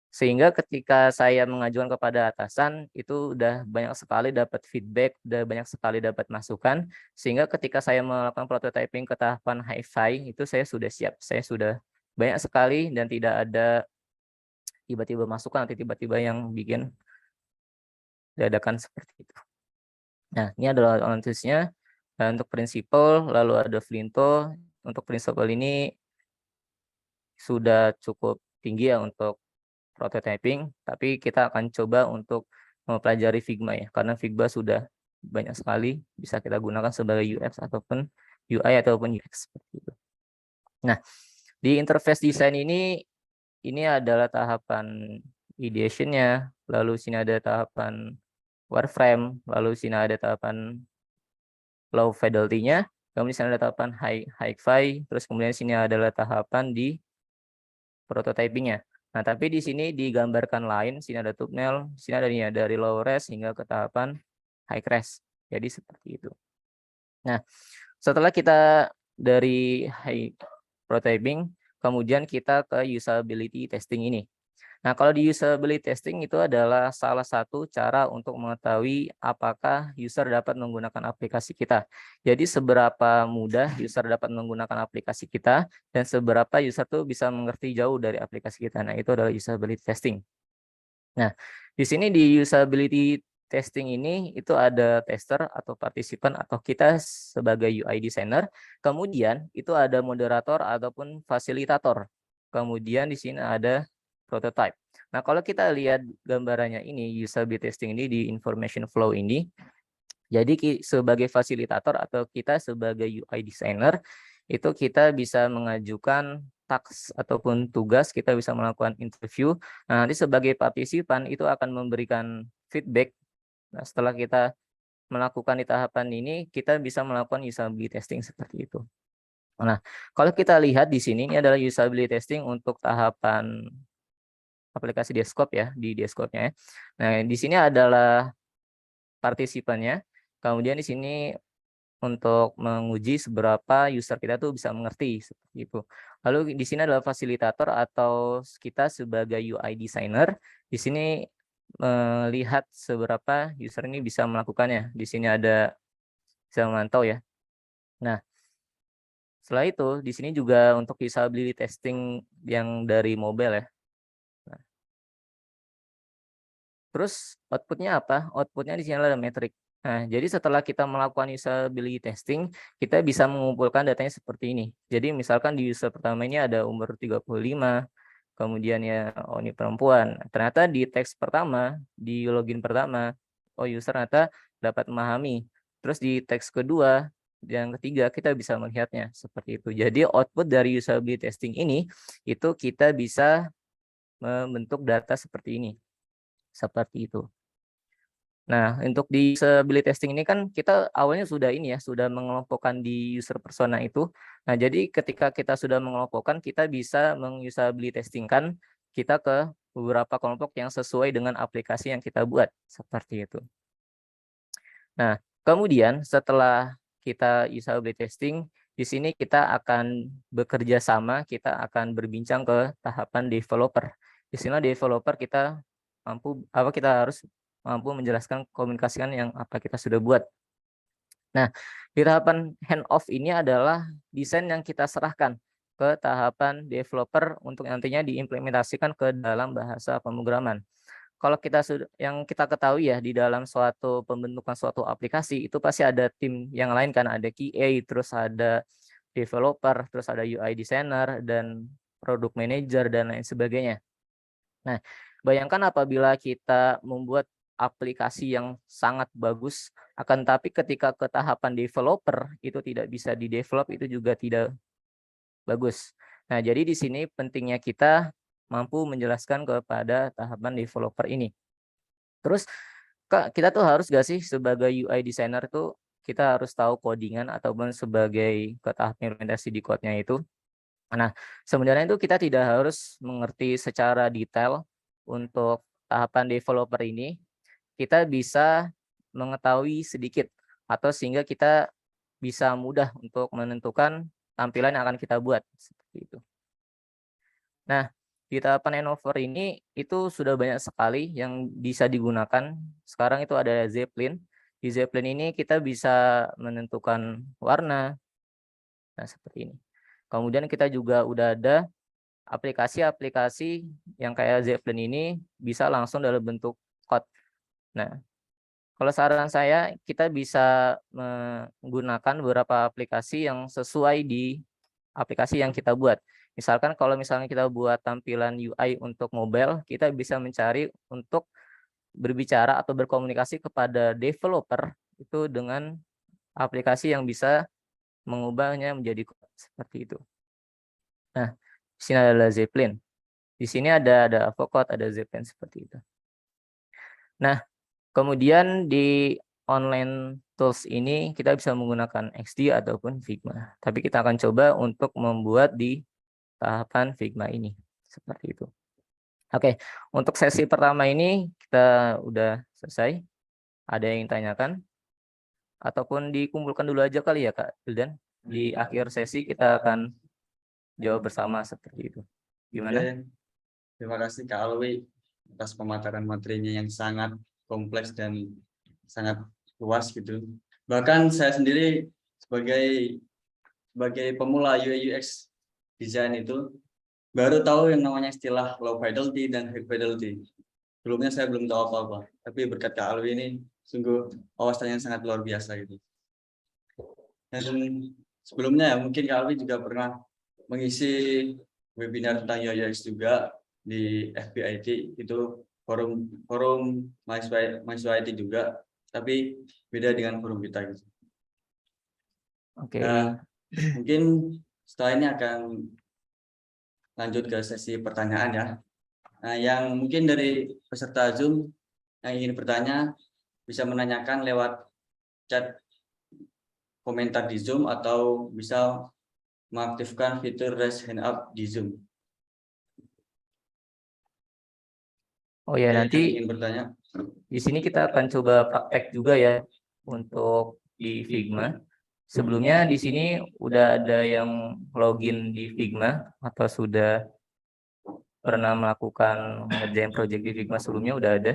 Sehingga ketika saya mengajukan kepada atasan, itu udah banyak sekali dapat feedback, udah banyak sekali dapat masukan, sehingga ketika saya melakukan prototyping ke tahapan hi-fi, itu saya sudah siap, saya sudah banyak sekali dan tidak ada tiba-tiba masukan atau tiba-tiba yang bikin dadakan seperti itu. Nah, ini adalah analisisnya. Dan untuk prinsipal, lalu ada Flinto. Untuk prinsipal ini sudah cukup tinggi ya untuk prototyping, tapi kita akan coba untuk mempelajari Figma ya, karena Figma sudah banyak sekali bisa kita gunakan sebagai UX ataupun UI ataupun UX seperti itu. Nah, di interface design ini adalah tahapan ideation-nya, lalu sini ada tahapan wireframe, lalu sini ada tahapan low fidelity-nya, kemudian sini ada tahapan hi-fi, terus kemudian sini adalah tahapan di prototyping-nya. Nah, tapi di sini digambarkan lain, sini ada thumbnail, sini ada nih dari low res hingga ke tahapan high res. Jadi seperti itu. Nah, setelah kita dari high prototyping, kemudian kita ke usability testing ini. Nah, kalau di usability testing itu adalah salah satu cara untuk mengetahui apakah user dapat menggunakan aplikasi kita. Jadi seberapa mudah user dapat menggunakan aplikasi kita dan seberapa user tuh bisa mengerti jauh dari aplikasi kita. Nah, itu adalah usability testing. Nah, di sini di usability testing ini itu ada tester atau partisipan atau kita sebagai UI designer. Kemudian itu ada moderator ataupun fasilitator. Kemudian di sini ada prototype. Nah, kalau kita lihat gambarannya ini, usability testing ini di information flow ini, jadi sebagai fasilitator atau kita sebagai UI designer, itu kita bisa mengajukan task ataupun tugas, kita bisa melakukan interview. Nah, nanti sebagai partisipan itu akan memberikan feedback. Nah, setelah kita melakukan di tahapan ini, kita bisa melakukan usability testing seperti itu. Nah, kalau kita lihat di sini, ini adalah usability testing untuk tahapan aplikasi desktop ya, di desktopnya. Nah, di sini adalah partisipannya. Kemudian di sini untuk menguji seberapa user kita tuh bisa mengerti seperti itu. Lalu di sini adalah fasilitator atau kita sebagai UI designer. Di sini melihat seberapa user ini bisa melakukannya. Di sini ada bisa memantau ya. Nah, setelah itu di sini juga untuk usability testing yang dari mobile ya. Nah, terus outputnya apa? Outputnya di sini ada metrik. Nah, jadi setelah kita melakukan usability testing, kita bisa mengumpulkan datanya seperti ini. Jadi misalkan di user pertama ini ada umur 35, kemudian ya, oh ini perempuan. Ternyata di teks pertama, di login pertama, oh user ternyata dapat memahami. Terus di teks kedua, yang ketiga kita bisa melihatnya seperti itu. Jadi output dari usability testing ini, itu kita bisa membentuk data seperti ini. Seperti itu. Nah, untuk di usability testing ini kan kita awalnya sudah ini ya, sudah mengelompokkan di user persona itu. Nah, jadi ketika kita sudah mengelompokkan, kita bisa meng-usability testingkan kita ke beberapa kelompok yang sesuai dengan aplikasi yang kita buat, seperti itu. Nah, kemudian setelah kita usability testing, di sini kita akan bekerja sama, kita akan berbincang ke tahapan developer. Di sini developer kita kita harus mampu menjelaskan, komunikasikan yang apa kita sudah buat. Nah, di tahapan handoff ini adalah desain yang kita serahkan ke tahapan developer untuk nantinya diimplementasikan ke dalam bahasa pemrograman. Kalau kita yang kita ketahui ya, di dalam suatu pembentukan suatu aplikasi itu pasti ada tim yang lain kan, ada QA, terus ada developer, terus ada UI designer dan product manager dan lain sebagainya. Nah, bayangkan apabila kita membuat aplikasi yang sangat bagus, akan tapi ketika ke tahapan developer itu tidak bisa di-develop, itu juga tidak bagus. Nah, jadi di sini pentingnya kita mampu menjelaskan kepada tahapan developer ini. Terus, Kak, kita tuh harus gak sih sebagai UI designer tuh kita harus tahu codingan ataupun sebagai ke tahap implementasi di code-nya itu? Nah, sebenarnya itu kita tidak harus mengerti secara detail untuk tahapan developer ini. Kita bisa mengetahui sedikit atau sehingga kita bisa mudah untuk menentukan tampilan yang akan kita buat seperti itu. Nah, di tahapan handover ini itu sudah banyak sekali yang bisa digunakan. Sekarang itu ada Zeppelin. Di Zeppelin ini kita bisa menentukan warna. Nah, seperti ini. Kemudian kita juga udah ada aplikasi-aplikasi yang kayak Zeppelin ini bisa langsung dalam bentuk code. Nah, Kalau saran saya, kita bisa menggunakan beberapa aplikasi yang sesuai di aplikasi yang kita buat. Misalkan kalau misalnya kita buat tampilan UI untuk mobile, kita bisa mencari untuk berbicara atau berkomunikasi kepada developer itu dengan aplikasi yang bisa mengubahnya menjadi code seperti itu. Nah, di sini adalah Zeppelin. Di sini ada Avocode, ada Zeppelin seperti itu. Nah, kemudian di online tools ini kita bisa menggunakan XD ataupun Figma. Tapi kita akan coba untuk membuat di tahapan Figma ini. Seperti itu. Oke, untuk sesi pertama ini kita udah selesai. Ada yang tanyakan? Ataupun dikumpulkan dulu aja kali ya Kak Wildan. Di akhir sesi kita akan jawab bersama seperti itu. Gimana? Oke. Terima kasih Kak Alwi atas pemaparan materinya yang sangat kompleks dan sangat luas gitu. Bahkan saya sendiri sebagai pemula UI UX design itu baru tahu yang namanya istilah low fidelity dan high fidelity. Sebelumnya saya belum tahu apa-apa, tapi berkat Kak Alwi ini sungguh wawasannya sangat luar biasa gitu. Dan sebelumnya ya mungkin Kak Alwi juga pernah mengisi webinar tentang UI UX juga di FBIT, itu forum mahasiswa IT juga, tapi beda dengan forum kita gitu. Oke. Mungkin setelah ini akan lanjut ke sesi pertanyaan ya. Nah, yang mungkin dari peserta Zoom yang ingin bertanya bisa menanyakan lewat chat komentar di Zoom atau bisa mengaktifkan fitur raise hand up di Zoom. Oh ya, nanti ingin bertanya. Di sini kita akan coba praktek juga ya untuk di Figma. Sebelumnya di sini udah ada yang login di Figma atau sudah pernah melakukan ngerjain project di Figma sebelumnya udah ada.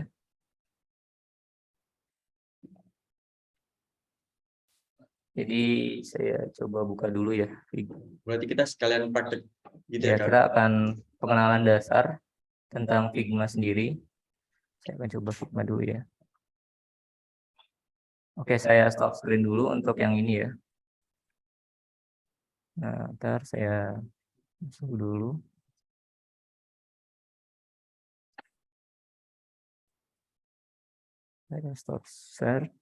Jadi saya coba buka dulu ya Figma. Berarti kita sekalian praktek gitu Ya, ya Kak? kita akan pengenalan dasar tentang Figma sendiri. Saya akan coba Figma dulu ya. Oke, saya stop screen dulu untuk yang ini ya. Nah, ntar saya masuk dulu. Saya stop share.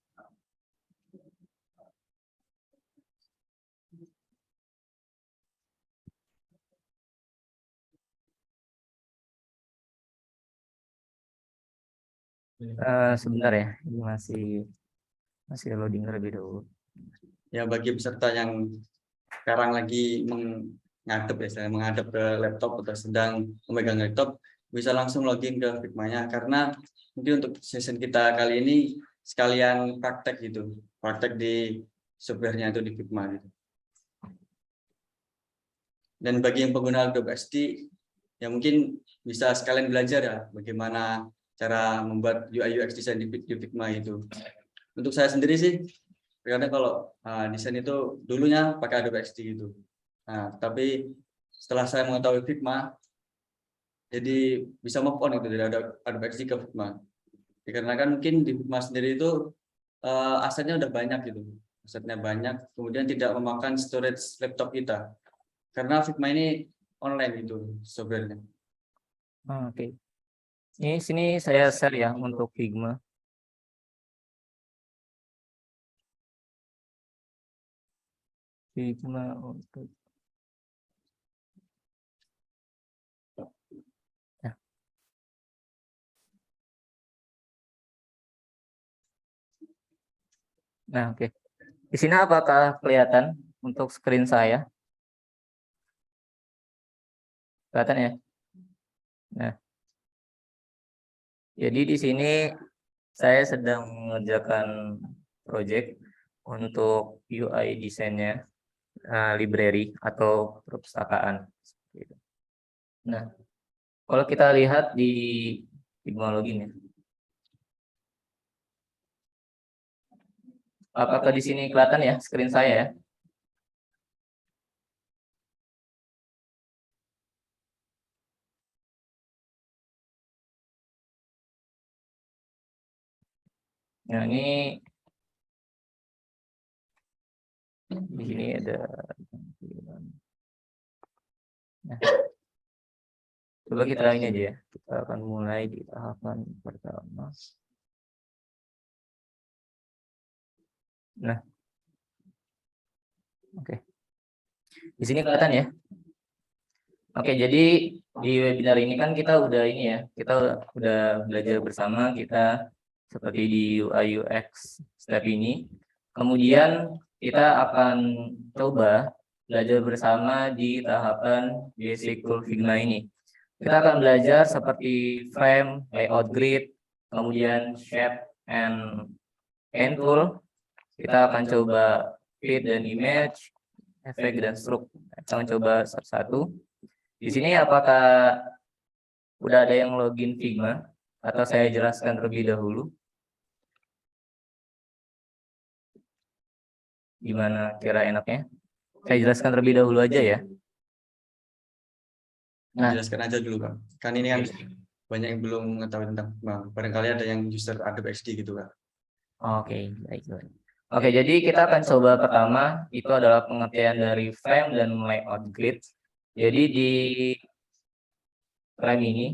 Sebentar ya, ini masih loading terlebih dahulu. Ya, bagi peserta yang sekarang lagi menghadap ke laptop atau sedang memegang laptop, bisa langsung login ke Figma-nya, karena mungkin untuk session kita kali ini sekalian praktek gitu, praktek di software-nya itu di Figma gitu. Dan bagi yang pengguna Adobe XD, ya mungkin bisa sekalian belajar ya bagaimana cara membuat UI UX design di Figma itu. Untuk saya sendiri sih, karena kalau desain itu dulunya pakai Adobe XD gitu. Nah, tapi setelah saya mengetahui Figma, jadi bisa move on itu dari Adobe XD ke Figma. Dikarenakan mungkin di Figma sendiri itu asetnya udah banyak gitu, asetnya banyak, kemudian tidak memakan storage laptop kita. Karena Figma ini online gitu software-nya. Oke. Ini sini saya share ya untuk Figma. Figma untuk ya. Nah, oke. Di sini apakah kelihatan untuk screen saya? Kelihatan ya? Nah, jadi di sini saya sedang mengerjakan project untuk UI desainnya library atau perpustakaan. Nah, kalau kita lihat di Figma login ya. Apakah di sini kelihatan ya screen saya ya? Nah, ini di sini ada. Nah, coba kita ini aja ya. Kita akan mulai di tahapan pertama. Nah, oke. Di sini kelihatan ya. Oke, jadi di webinar ini kan kita udah ini ya, kita udah belajar bersama, kita seperti di UI UX step ini. Kemudian kita akan coba belajar bersama di tahapan basic tool Figma ini. Kita akan belajar seperti frame, layout grid, kemudian shape and pen tool. Kita akan coba fit dan image, efek dan stroke. Kita akan coba satu-satu. Di sini apakah udah ada yang login Figma atau saya jelaskan terlebih dahulu? Gimana kira enaknya? Saya jelaskan terlebih dahulu aja ya. Nah, jelaskan aja dulu Kak. Kan ini kan banyak yang belum mengetahui tentang Figma. Barangkali ada yang user Adobe XD gitu Kak. Oke, baik. Oke, jadi kita akan coba pertama itu adalah pengertian dari frame dan layout grid. Jadi di frame ini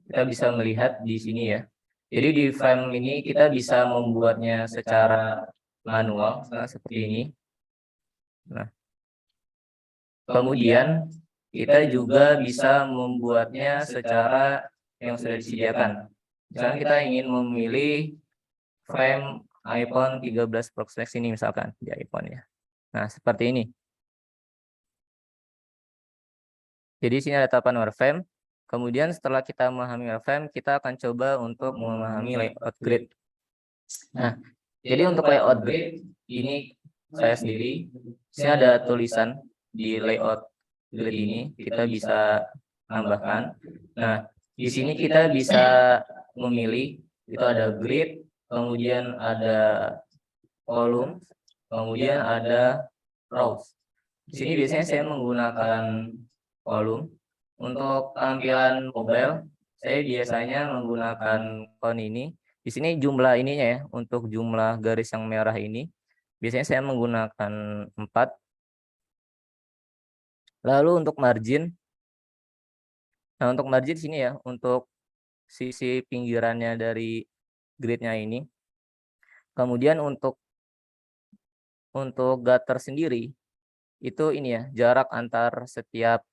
kita bisa melihat di sini ya. Jadi di frame ini kita bisa membuatnya secara manual, seperti ini. Nah, kemudian kita juga bisa membuatnya secara yang sudah disediakan. Misalnya kita ingin memilih frame iPhone 13 Pro Max ini misalkan di iPhone ya. Nah, seperti ini. Jadi sini ada tahapan wireframe. Kemudian setelah kita memahami wireframe, kita akan coba untuk memahami layout grid. Nah, jadi untuk layout grid ini saya sendiri, sini ada tulisan di layout grid ini, kita bisa tambahkan. Nah, di sini kita bisa memilih, itu ada grid, kemudian ada kolom, kemudian ada rows. Di sini biasanya saya menggunakan kolom. Untuk tampilan mobile, saya biasanya menggunakan kon ini. Di sini jumlah ininya ya, untuk jumlah garis yang merah ini, biasanya saya menggunakan 4. Lalu untuk margin, nah untuk margin sini ya, untuk sisi pinggirannya dari gridnya ini. Kemudian untuk gutter sendiri, itu ini ya, jarak antar setiap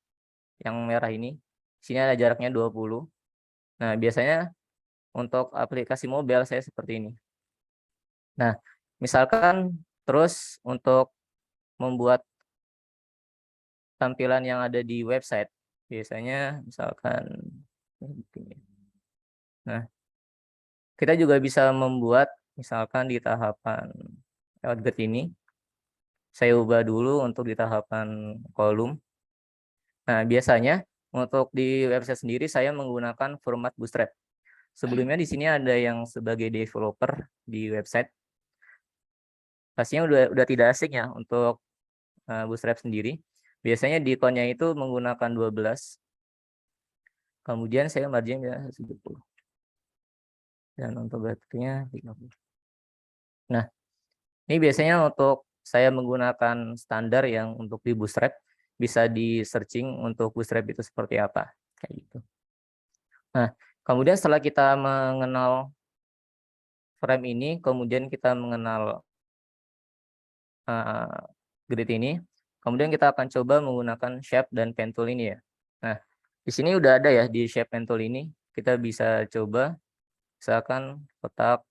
yang merah ini, sini ada jaraknya 20. Nah, biasanya untuk aplikasi mobile saya seperti ini. Nah, misalkan terus untuk membuat tampilan yang ada di website, biasanya misalkan, nah, kita juga bisa membuat misalkan di tahapan layout grid ini, saya ubah dulu untuk di tahapan kolom. Nah, biasanya untuk di website sendiri saya menggunakan format Bootstrap. Sebelumnya di sini ada yang sebagai developer di website. Pastinya udah tidak asing ya untuk Bootstrap sendiri. Biasanya di ikonnya itu menggunakan 12. Kemudian saya margin ya 70. Dan untuk baterainya 30. Nah, ini biasanya untuk saya menggunakan standar yang untuk di Bootstrap. Bisa di searching untuk Bootstrap itu seperti apa, kayak gitu. Nah, kemudian setelah kita mengenal frame ini, kemudian kita mengenal grid ini, kemudian kita akan coba menggunakan shape dan pen tool ini ya. Nah, di sini udah ada ya di shape pen tool ini, kita bisa coba misalkan kotak,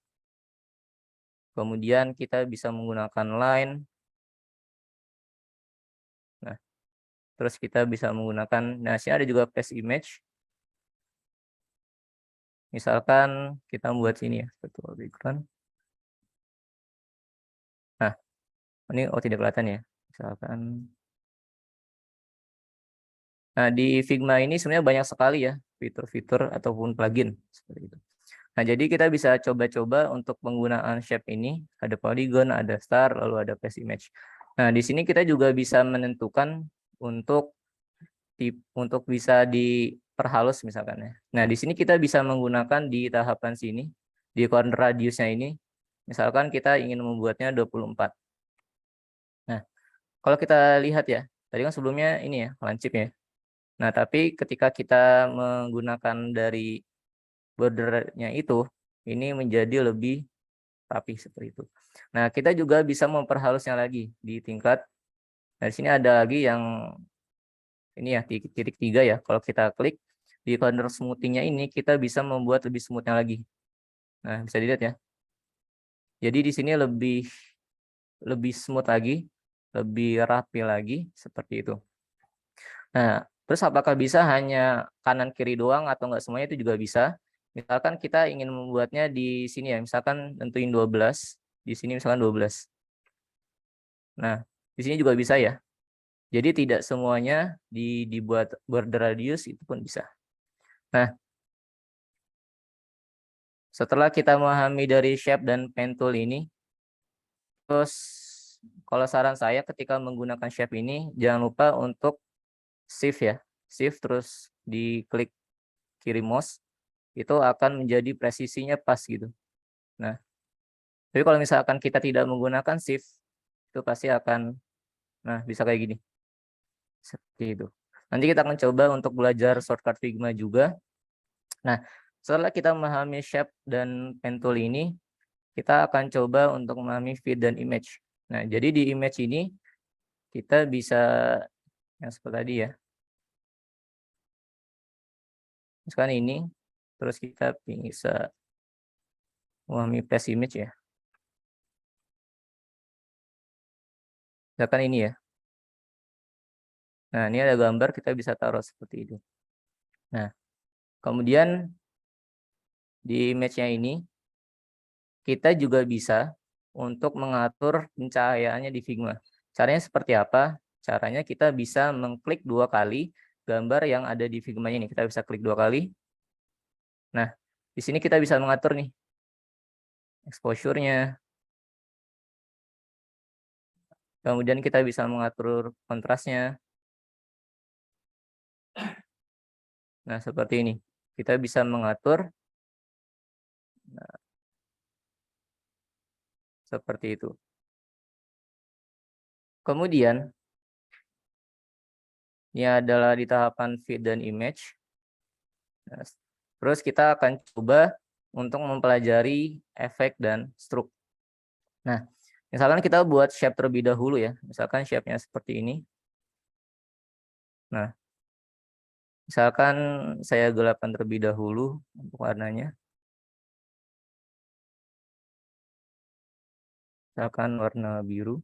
kemudian kita bisa menggunakan line. Nah, terus kita bisa menggunakan, nah sini ada juga paste image. Misalkan kita membuat sini ya, virtual background. Nah, ini tidak kelihatan ya. Misalkan, nah di Figma ini sebenarnya banyak sekali ya fitur-fitur ataupun plugin seperti itu. Nah, jadi kita bisa coba-coba untuk penggunaan shape ini, ada polygon, ada star, lalu ada paste image. Nah, di sini kita juga bisa menentukan untuk bisa diperhalus misalkan ya. Nah, di sini kita bisa menggunakan di tahapan sini, di corner radiusnya ini, Misalkan kita ingin membuatnya 24. Nah, kalau kita lihat ya, tadi kan sebelumnya ini ya, lancip ya. Nah, tapi ketika kita menggunakan dari bordernya itu, ini menjadi lebih rapi seperti itu. Nah, kita juga bisa memperhalusnya lagi di tingkat. Nah, di sini ada lagi yang ini ya, titik 3 ya. Kalau kita klik di corner smoothing-nya ini, kita bisa membuat lebih smooth-nya lagi. Nah, bisa dilihat ya. Jadi di sini lebih smooth lagi, lebih rapi lagi seperti itu. Nah, terus apakah bisa hanya kanan kiri doang atau enggak semuanya, itu juga bisa. Misalkan kita ingin membuatnya di sini ya, misalkan tentuin 12, di sini misalkan 12. Nah, di sini juga bisa ya. Jadi tidak semuanya dibuat border radius, itu pun bisa. Nah, setelah kita memahami dari shape dan pen tool ini, terus kalau saran saya ketika menggunakan shape ini, jangan lupa untuk shift ya. Shift terus diklik kiri mouse, itu akan menjadi presisinya pas gitu. Nah, tapi kalau misalkan kita tidak menggunakan shift, itu pasti akan, nah bisa kayak gini. Seperti itu. Nanti kita akan coba untuk belajar shortcut Figma juga. Nah, setelah kita memahami shape dan pen tool ini, kita akan coba untuk memahami feed dan image. Nah, jadi di image ini kita bisa yang seperti tadi ya. Misalkan ini, terus kita bisa memahami place image ya. Misalkan ini ya. Nah, ini ada gambar, kita bisa taruh seperti itu. Nah, kemudian di image-nya ini, kita juga bisa untuk mengatur pencahayaannya di Figma. Caranya seperti apa? Caranya kita bisa mengklik 2 kali gambar yang ada di Figma ini. Kita bisa klik 2 kali. Nah, di sini kita bisa mengatur nih exposure-nya. Kemudian kita bisa mengatur kontrasnya. Nah, seperti ini. Kita bisa mengatur. Nah, seperti itu. Kemudian, ini adalah di tahapan feed dan image. Nah, terus kita akan coba untuk mempelajari efek dan stroke. Nah, misalkan kita buat shape terlebih dahulu ya. Misalkan shape-nya seperti ini. Nah, misalkan saya gelapkan terlebih dahulu untuk warnanya. Misalkan warna biru.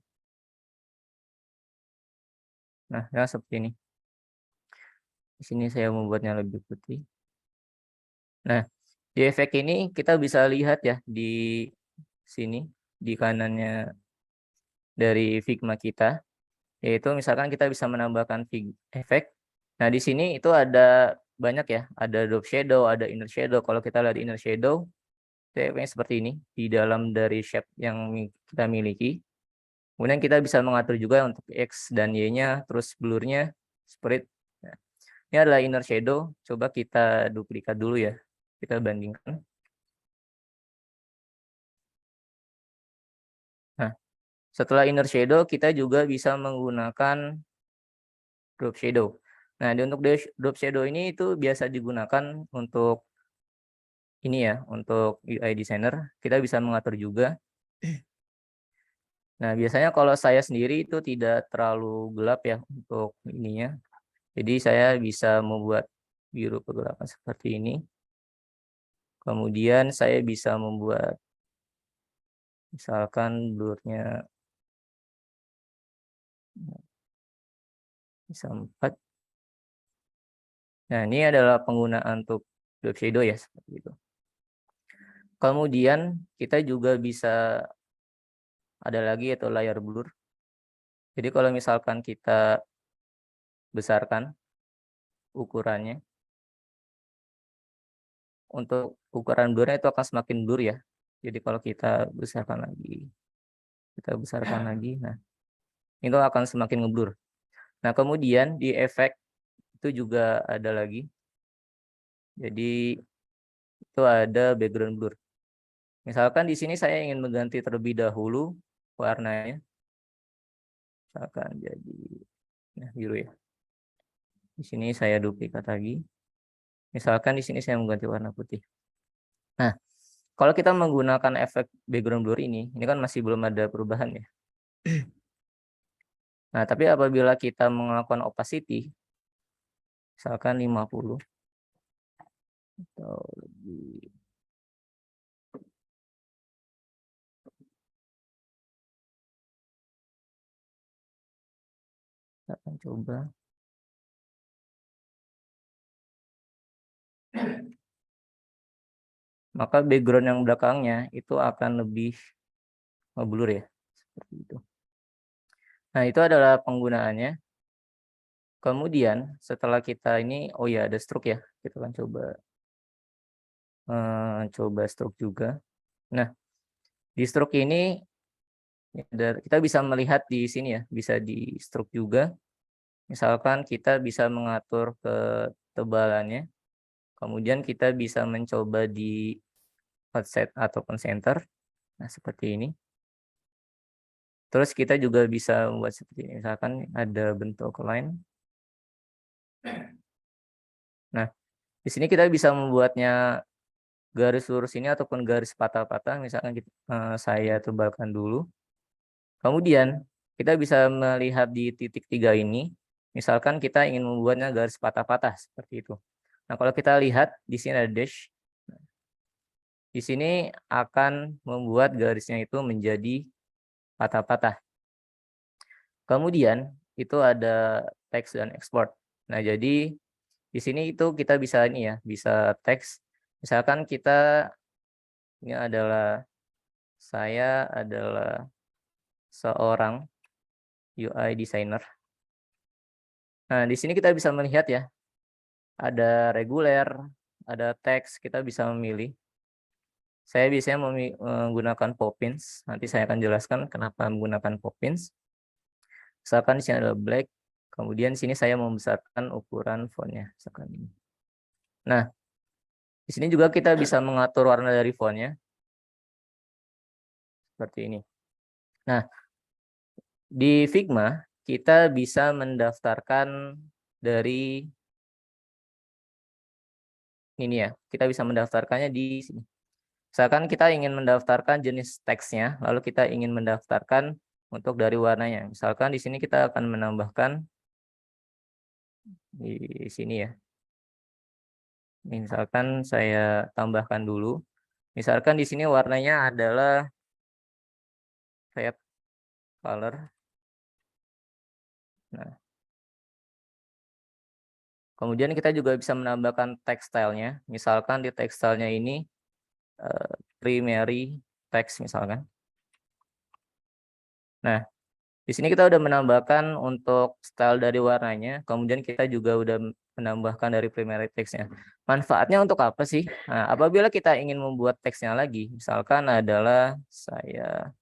Nah, ya seperti ini. Di sini saya membuatnya lebih putih. Nah, di efek ini kita bisa lihat ya di sini, di kanannya dari Figma kita, yaitu misalkan kita bisa menambahkan efek. Nah, di sini itu ada banyak ya, ada drop shadow, ada inner shadow. Kalau kita lihat inner shadow, efeknya seperti ini, di dalam dari shape yang kita miliki. Kemudian kita bisa mengatur juga untuk X dan Y-nya, terus blur-nya, spread. Nah, ini adalah inner shadow, coba kita duplikat dulu ya, kita bandingkan. Nah, setelah inner shadow, kita juga bisa menggunakan drop shadow. Nah, untuk drop shadow ini itu biasa digunakan untuk ini ya, untuk UI designer, kita bisa mengatur juga. Nah, biasanya kalau saya sendiri itu tidak terlalu gelap ya untuk ininya. Jadi saya bisa membuat biru kegelapan seperti ini. Kemudian saya bisa membuat misalkan blurnya bisa 4. Nah, ini adalah penggunaan untuk drop shadow ya seperti itu. Kemudian kita juga bisa ada lagi yaitu layer blur. Jadi kalau misalkan kita besarkan ukurannya, untuk ukuran blurnya itu akan semakin blur ya. Jadi kalau kita besarkan lagi, nah itu akan semakin ngeblur. Nah, kemudian di efek itu juga ada lagi. Jadi itu ada background blur. Misalkan di sini saya ingin mengganti terlebih dahulu warnanya. Misalkan jadi biru ya. Di sini saya duplikat lagi. Misalkan di sini saya mengganti warna putih. Nah, kalau kita menggunakan efek background blur ini kan masih belum ada perubahan ya. Nah, tapi apabila kita melakukan opacity, misalkan 50 atau lebih, kita akan coba. Maka background yang belakangnya itu akan lebih blur ya, seperti itu. Nah, itu adalah penggunaannya. Kemudian setelah kita ini, oh ya ada stroke ya, kita akan coba stroke juga. Nah, di stroke ini kita bisa melihat di sini ya, bisa di stroke juga. Misalkan kita bisa mengatur ketebalannya, kemudian kita bisa mencoba di offset ataupun center. Nah, seperti ini. Terus kita juga bisa membuat seperti ini, misalkan ada bentuk line. Nah, di sini kita bisa membuatnya garis lurus ini ataupun garis patah-patah, misalkan saya tebalkan dulu. Kemudian kita bisa melihat di titik 3 ini, misalkan kita ingin membuatnya garis patah-patah seperti itu. Nah, kalau kita lihat di sini ada dash. Di sini akan membuat garisnya itu menjadi patah-patah. Kemudian itu ada teks dan export. Nah, jadi di sini itu kita bisa ini ya, bisa teks. Misalkan saya adalah seorang UI designer. Nah, di sini kita bisa melihat ya, ada reguler, ada teks, kita bisa memilih. Saya biasanya menggunakan Poppins. Nanti saya akan jelaskan kenapa menggunakan Poppins. Misalkan di sini ada black, kemudian di sini saya membesarkan ukuran fontnya, misalkan ini. Nah, di sini juga kita bisa mengatur warna dari fontnya seperti ini. Nah, di Figma kita bisa mendaftarkan dari ini ya, kita bisa mendaftarkannya di sini. Misalkan kita ingin mendaftarkan jenis teksnya, lalu kita ingin mendaftarkan untuk dari warnanya. Misalkan di sini kita akan menambahkan di sini ya. Misalkan saya tambahkan dulu. Misalkan di sini warnanya adalah fade color. Nah, kemudian kita juga bisa menambahkan tekstilnya. Misalkan di tekstilnya ini primary text misalkan. Nah, di sini kita udah menambahkan untuk style dari warnanya, kemudian kita juga udah menambahkan dari primary text-nya. Manfaatnya untuk apa sih? Nah, apabila kita ingin membuat teksnya lagi, misalkan adalah saya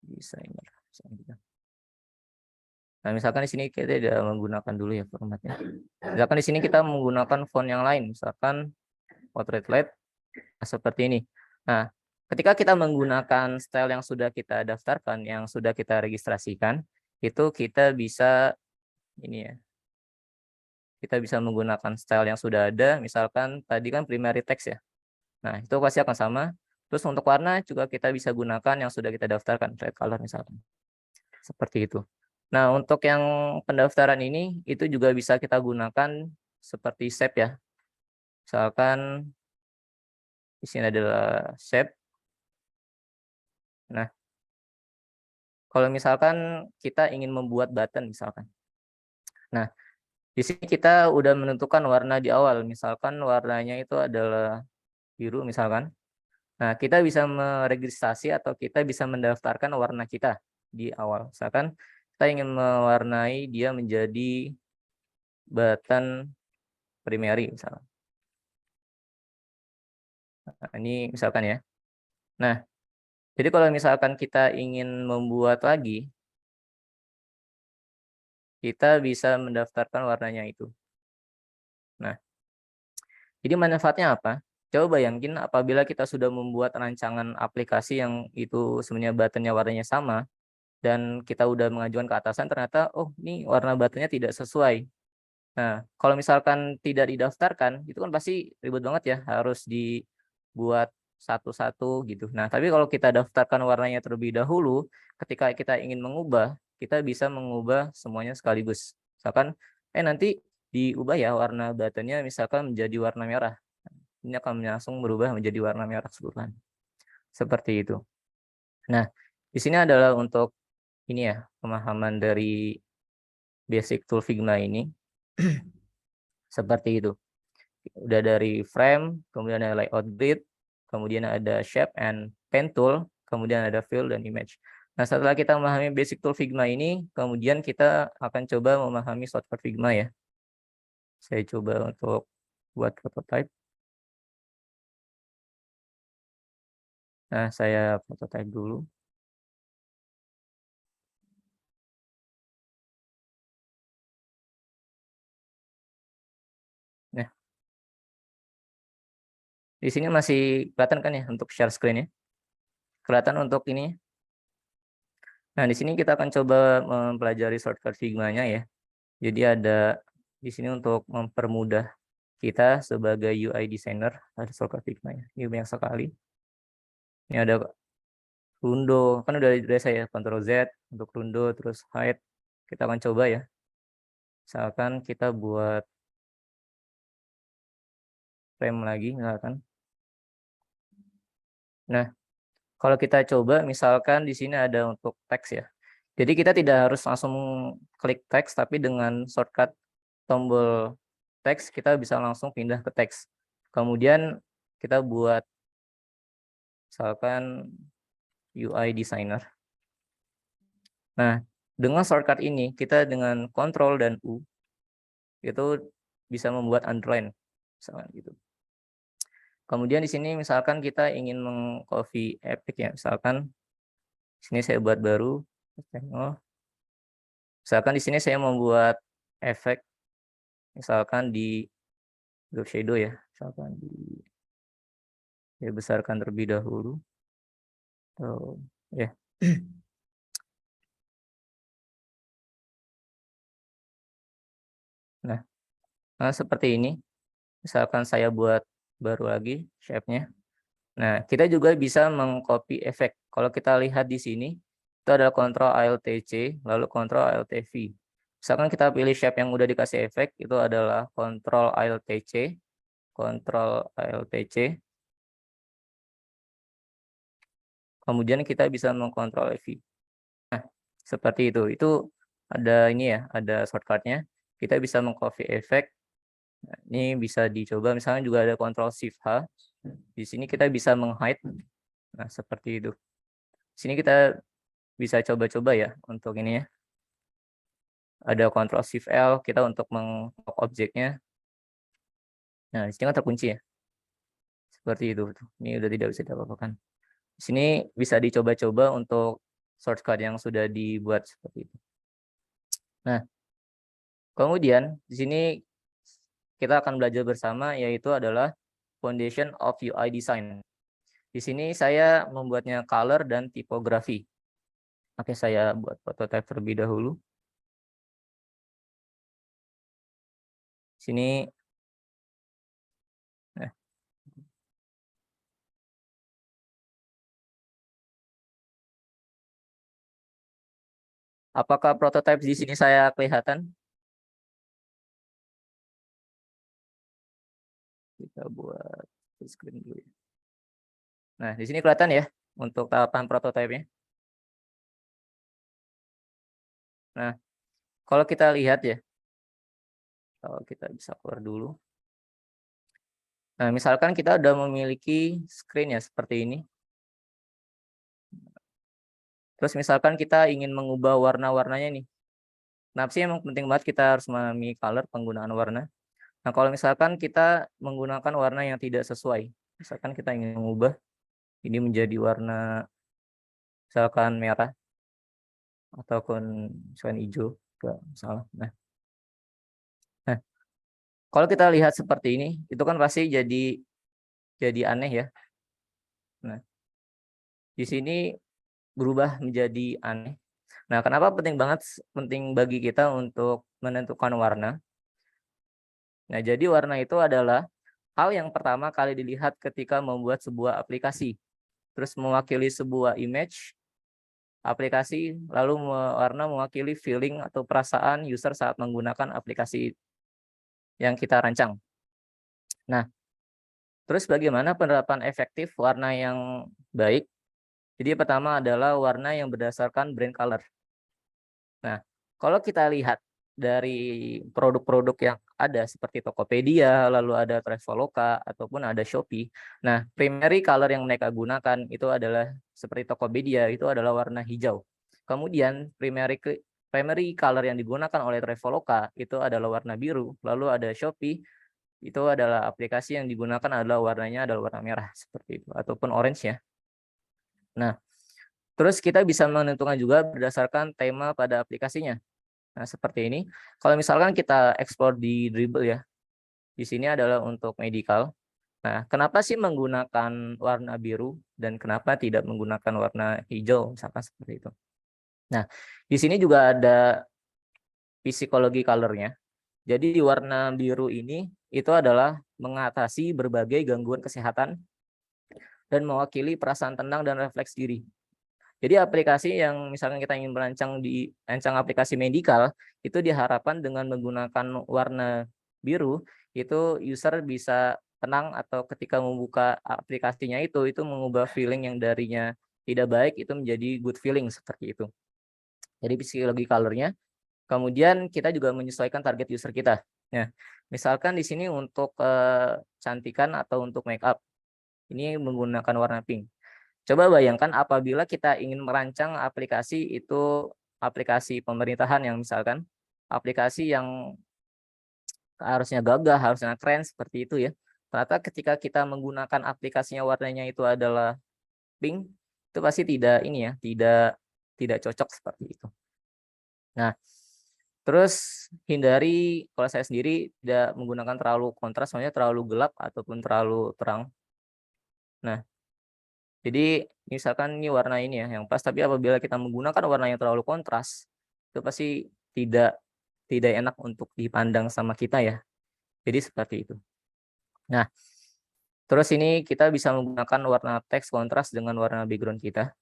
designer. Nah, misalkan di sini kita tidak menggunakan dulu ya formatnya. Misalkan di sini kita menggunakan font yang lain, misalkan portrait light seperti ini. Nah, ketika kita menggunakan style yang sudah kita daftarkan, yang sudah kita registrasikan, itu kita bisa ini ya. Kita bisa menggunakan style yang sudah ada, misalkan tadi kan primary text ya. Nah, itu pasti akan sama. Terus untuk warna juga kita bisa gunakan yang sudah kita daftarkan, red color misalkan. Seperti itu. Nah, untuk yang pendaftaran ini itu juga bisa kita gunakan seperti shape ya. Misalkan di sini adalah shape. Nah, kalau misalkan kita ingin membuat button misalkan. Nah, di sini kita udah menentukan warna di awal. Misalkan warnanya itu adalah biru misalkan. Nah, kita bisa meregistrasi atau kita bisa mendaftarkan warna kita di awal. Misalkan kita ingin mewarnai dia menjadi button primary misalkan. Nah, ini misalkan ya. Nah, jadi kalau misalkan kita ingin membuat lagi, kita bisa mendaftarkan warnanya itu. Nah, jadi manfaatnya apa? Coba bayangin apabila kita sudah membuat rancangan aplikasi yang itu sebenarnya buttonnya warnanya sama, dan kita udah mengajukan ke atasan ternyata, oh ini warna buttonnya tidak sesuai. Nah, kalau misalkan tidak didaftarkan, itu kan pasti ribet banget ya, harus dibuat satu-satu gitu. Nah, tapi kalau kita daftarkan warnanya terlebih dahulu, ketika kita ingin mengubah, kita bisa mengubah semuanya sekaligus. Misalkan, nanti diubah ya warna buttonnya misalkan menjadi warna merah. Ini akan langsung berubah menjadi warna merah keseluruhan. Seperti itu. Nah, di sini adalah untuk ini ya, pemahaman dari basic tool Figma ini. Seperti itu. Udah dari frame, kemudian ada layout grid, kemudian ada shape and pen tool, kemudian ada fill dan image. Nah, setelah kita memahami basic tool Figma ini, kemudian kita akan coba memahami shortcut Figma ya. Saya coba untuk buat prototype. Nah, saya prototype dulu. Nah, di sini masih kelihatan kan ya untuk share screen ya? Kelihatan untuk ini. Nah, di sini kita akan coba mempelajari shortcut Figma-nya ya. Jadi ada di sini untuk mempermudah kita sebagai UI designer, ada shortcut Figma-nya. Ini banyak sekali. Ini ada rundo, kan udah dari saya Ctrl Z untuk rundo, terus hide. Kita akan coba ya. Misalkan kita buat frame lagi, misalkan. Nah, kalau kita coba, misalkan di sini ada untuk teks ya. Jadi kita tidak harus langsung klik teks, tapi dengan shortcut tombol teks kita bisa langsung pindah ke teks. Kemudian kita buat misalkan UI designer. Nah, dengan shortcut ini kita dengan Ctrl dan U itu bisa membuat underline misalkan gitu. Kemudian di sini misalkan kita ingin meng-copy efek ya, misalkan sini saya buat baru. Misalkan di sini saya membuat efek misalkan di drop shadow ya, misalkan saya besarkan terlebih dahulu. Oh, ya. Nah, seperti ini. Misalkan saya buat baru lagi shape-nya. Nah, kita juga bisa mengcopy efek. Kalau kita lihat di sini, itu ada Ctrl Alt C, lalu Ctrl Alt V. Misalkan kita pilih shape yang udah dikasih efek, itu adalah Ctrl Alt C, Ctrl Alt C. Kemudian kita bisa mengkontrol V. Nah, seperti itu. Itu ada ini ya, ada shortcut-nya. Kita bisa mengcopy efek. Nah, ini bisa dicoba, misalnya juga ada Ctrl Shift H. Di sini kita bisa meng-hide. Nah, seperti itu. Di sini kita bisa coba-coba ya untuk ini ya. Ada Ctrl Shift L kita untuk meng-lock objeknya. Nah, di sini kan terkunci ya. Seperti itu. Ini udah tidak bisa diapa-apakan. Di sini bisa dicoba-coba untuk shortcut yang sudah dibuat seperti itu. Nah, kemudian di sini kita akan belajar bersama yaitu adalah Foundation of UI Design. Di sini saya membuatnya color dan tipografi. Oke, saya buat prototype terlebih dahulu. Sini. Nah. Apakah prototype di sini saya kelihatan? Kita buat screen dulu ya. Nah, di sini kelihatan ya untuk tahapan prototype-nya. Nah, kalau kita lihat ya, kalau kita bisa keluar dulu. Nah, misalkan kita udah memiliki screen ya seperti ini. Terus misalkan kita ingin mengubah warna-warnanya nih. Nah, sih emang penting banget kita harus memahami color, penggunaan warna. Nah, kalau misalkan kita menggunakan warna yang tidak sesuai, misalkan kita ingin mengubah ini menjadi warna misalkan merah ataupun misalkan hijau, enggak salah. Nah, kalau kita lihat seperti ini, itu kan pasti jadi jadi aneh ya. Nah, di sini berubah menjadi aneh. Nah, kenapa penting bagi kita untuk menentukan warna? Nah, jadi warna itu adalah hal yang pertama kali dilihat ketika membuat sebuah aplikasi. Terus mewakili sebuah image aplikasi, lalu warna mewakili feeling atau perasaan user saat menggunakan aplikasi yang kita rancang. Nah, terus bagaimana penerapan efektif warna yang baik? Jadi pertama adalah warna yang berdasarkan brand color. Nah, kalau kita lihat dari produk-produk yang ada seperti Tokopedia, lalu ada Traveloka, ataupun ada Shopee. Nah, primary color yang mereka gunakan itu adalah seperti Tokopedia, itu adalah warna hijau. Kemudian primary color yang digunakan oleh Traveloka itu adalah warna biru, lalu ada Shopee, itu adalah aplikasi yang digunakan adalah warnanya adalah warna merah seperti itu, ataupun orange ya. Nah, terus kita bisa menentukan juga berdasarkan tema pada aplikasinya. Nah, seperti ini. Kalau misalkan kita explore di Dribbble ya, di sini adalah untuk medical. Nah, kenapa sih menggunakan warna biru dan kenapa tidak menggunakan warna hijau, misalkan seperti itu. Nah, di sini juga ada psikologi colornya. Jadi di warna biru ini itu adalah mengatasi berbagai gangguan kesehatan dan mewakili perasaan tenang dan refleks diri. Jadi aplikasi yang misalkan kita ingin merancang aplikasi medical itu diharapkan dengan menggunakan warna biru itu user bisa tenang atau ketika membuka aplikasinya itu mengubah feeling yang darinya tidak baik itu menjadi good feeling seperti itu. Jadi psikologi colornya. Kemudian kita juga menyesuaikan target user kita. Ya, misalkan di sini untuk kecantikan atau untuk make up ini menggunakan warna pink. Coba bayangkan apabila kita ingin merancang aplikasi itu aplikasi pemerintahan yang misalkan aplikasi yang harusnya gagah, harusnya keren seperti itu ya. Ternyata ketika kita menggunakan aplikasinya warnanya itu adalah pink, itu pasti tidak cocok seperti itu. Nah, terus hindari kalau saya sendiri tidak menggunakan terlalu kontras, soalnya terlalu gelap ataupun terlalu terang. Nah, jadi misalkan ini warna ini ya yang pas, tapi apabila kita menggunakan warna yang terlalu kontras, itu pasti tidak enak untuk dipandang sama kita ya. Jadi seperti itu. Nah, terus ini kita bisa menggunakan warna teks kontras dengan warna background kita.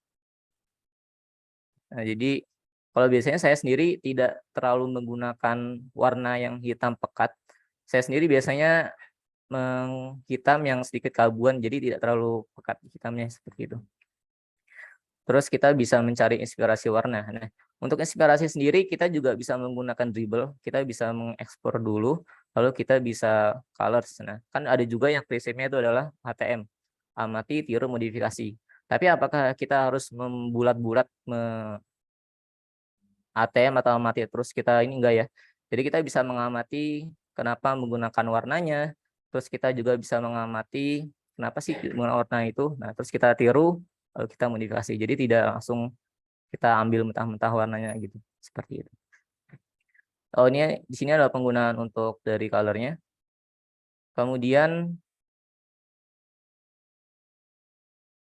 Nah, jadi kalau biasanya saya sendiri tidak terlalu menggunakan warna yang hitam pekat. Saya sendiri biasanya menghitam yang sedikit keabuan, jadi tidak terlalu pekat hitamnya seperti itu. Terus kita bisa mencari inspirasi warna. Nah, untuk inspirasi sendiri kita juga bisa menggunakan Dribbble. Kita bisa mengekspor dulu, lalu kita bisa colors. Nah, kan ada juga yang prinsipnya itu adalah HTM, amati, tiru, modifikasi. Tapi apakah kita harus membulat-bulat ATM atau amati terus kita ini enggak ya. Jadi kita bisa mengamati kenapa menggunakan warnanya, terus kita juga bisa mengamati kenapa sih menggunakan warna itu. Nah, terus kita tiru lalu kita modifikasi. Jadi tidak langsung kita ambil mentah-mentah warnanya gitu. Seperti itu. Oh, ini di sini adalah penggunaan untuk dari colornya. Kemudian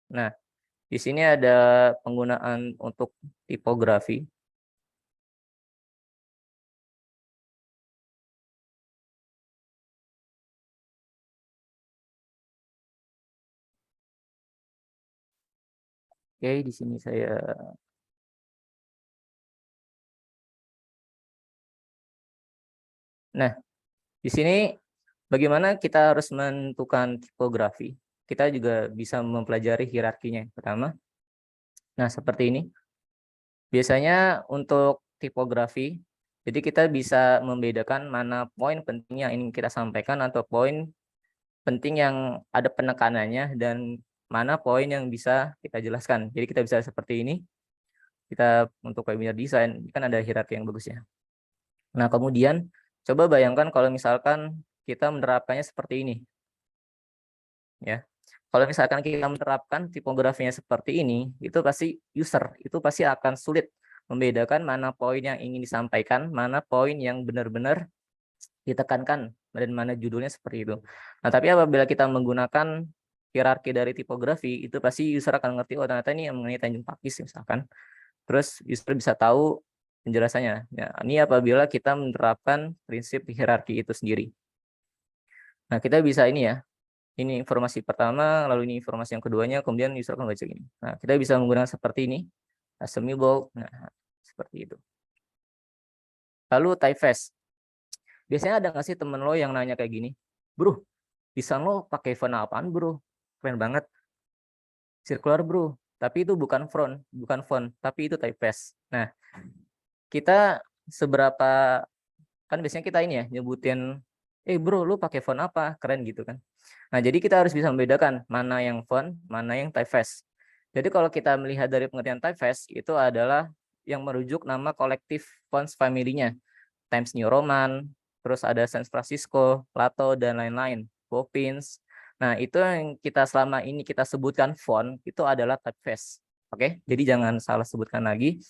nah, di sini ada penggunaan untuk tipografi. Oke, di sini saya Nah, di sini bagaimana kita harus menentukan tipografi? Kita juga bisa mempelajari hierarkinya. Pertama, nah seperti ini. Biasanya untuk tipografi, jadi kita bisa membedakan mana poin penting yang ingin kita sampaikan atau poin penting yang ada penekanannya dan mana poin yang bisa kita jelaskan. Jadi kita bisa seperti ini. Kita untuk webinar design kan ada hierarki yang bagus ya. Nah, kemudian coba bayangkan kalau misalkan kita menerapkannya seperti ini. Ya. Kalau misalkan kita menerapkan tipografinya seperti ini, itu pasti user itu pasti akan sulit membedakan mana poin yang ingin disampaikan, mana poin yang benar-benar ditekankan dan mana judulnya seperti itu. Nah, tapi apabila kita menggunakan hierarki dari tipografi, itu pasti user akan ngerti, oh ternyata ini yang mengenai Tanjung Pakis misalkan. Terus user bisa tahu penjelasannya. Ya, ini apabila kita menerapkan prinsip hierarki itu sendiri. Nah, kita bisa ini ya, ini informasi pertama, lalu ini informasi yang keduanya, kemudian user akan baca gini. Nah, kita bisa menggunakan seperti ini, semi bold, nah seperti itu. Lalu typeface. Biasanya ada nggak sih temen lo yang nanya kayak gini, bro, desain lo pakai font apaan bro? Keren banget. Circular bro, tapi itu bukan font, tapi itu typeface. Nah, kita seberapa, kan biasanya kita ini ya nyebutin, bro lu pakai font apa? Keren gitu kan. Nah, jadi kita harus bisa membedakan mana yang font, mana yang typeface. Jadi kalau kita melihat dari pengertian typeface, itu adalah yang merujuk nama kolektif fonts family-nya. Times New Roman, terus ada San Francisco, Plato, dan lain-lain. Poppins. Nah, itu yang kita selama ini kita sebutkan font, itu adalah typeface. Oke, jadi jangan salah sebutkan lagi.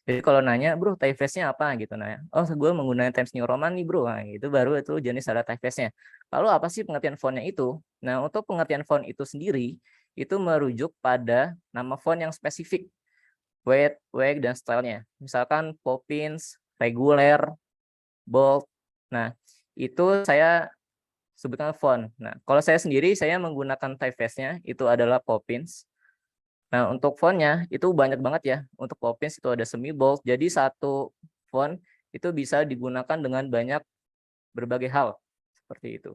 Jadi kalau nanya, bro, typeface-nya apa gitu, nah, oh gue menggunakan Times New Roman nih bro, nah, itu baru itu jenis ada typeface-nya. Lalu apa sih pengertian fontnya itu? Nah, untuk pengertian font itu sendiri, itu merujuk pada nama font yang spesifik, weight, dan stylenya. Misalkan Poppins, regular, bold. Nah, itu saya sebutkan font. Nah, kalau saya sendiri, saya menggunakan typeface-nya, itu adalah Poppins. Nah, untuk fontnya itu banyak banget ya. Untuk Poppins itu ada semi bold. Jadi satu font itu bisa digunakan dengan banyak berbagai hal seperti itu.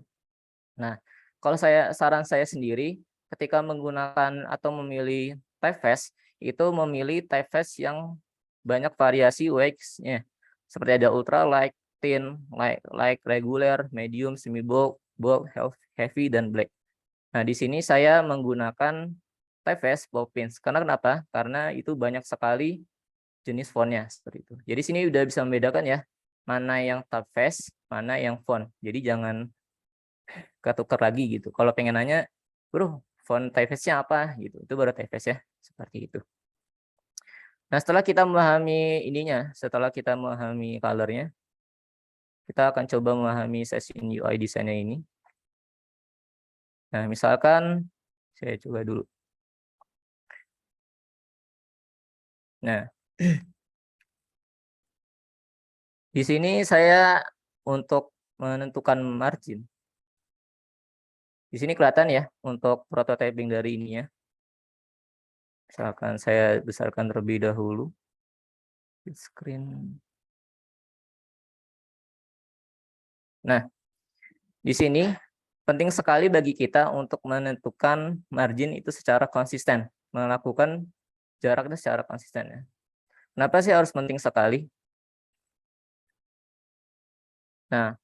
Nah, kalau saran saya sendiri ketika menggunakan atau memilih typeface itu memilih typeface yang banyak variasi UX-nya. Seperti ada ultralight, thin, light, regular, medium, semi bold, heavy, dan black. Nah, di sini saya menggunakan typeface Poppins. Karena kenapa? Karena itu banyak sekali jenis fontnya seperti itu. Jadi sini udah bisa membedakan ya, mana yang typeface, mana yang font. Jadi jangan ketukar lagi gitu. Kalau pengen nanya, bro, font typeface-nya apa gitu. Itu baru typeface ya, seperti itu. Nah, setelah kita memahami ininya, setelah kita memahami color-nya, kita akan coba memahami sesi UI design-nya ini. Nah, misalkan saya coba dulu. Nah, di sini saya untuk menentukan margin. Di sini kelihatan ya untuk prototyping dari ininya. Misalkan saya besarkan terlebih dahulu. Screen. Nah, di sini penting sekali bagi kita untuk menentukan margin itu secara konsisten, melakukan jaraknya secara konsisten ya. Kenapa sih harus penting sekali? Nah,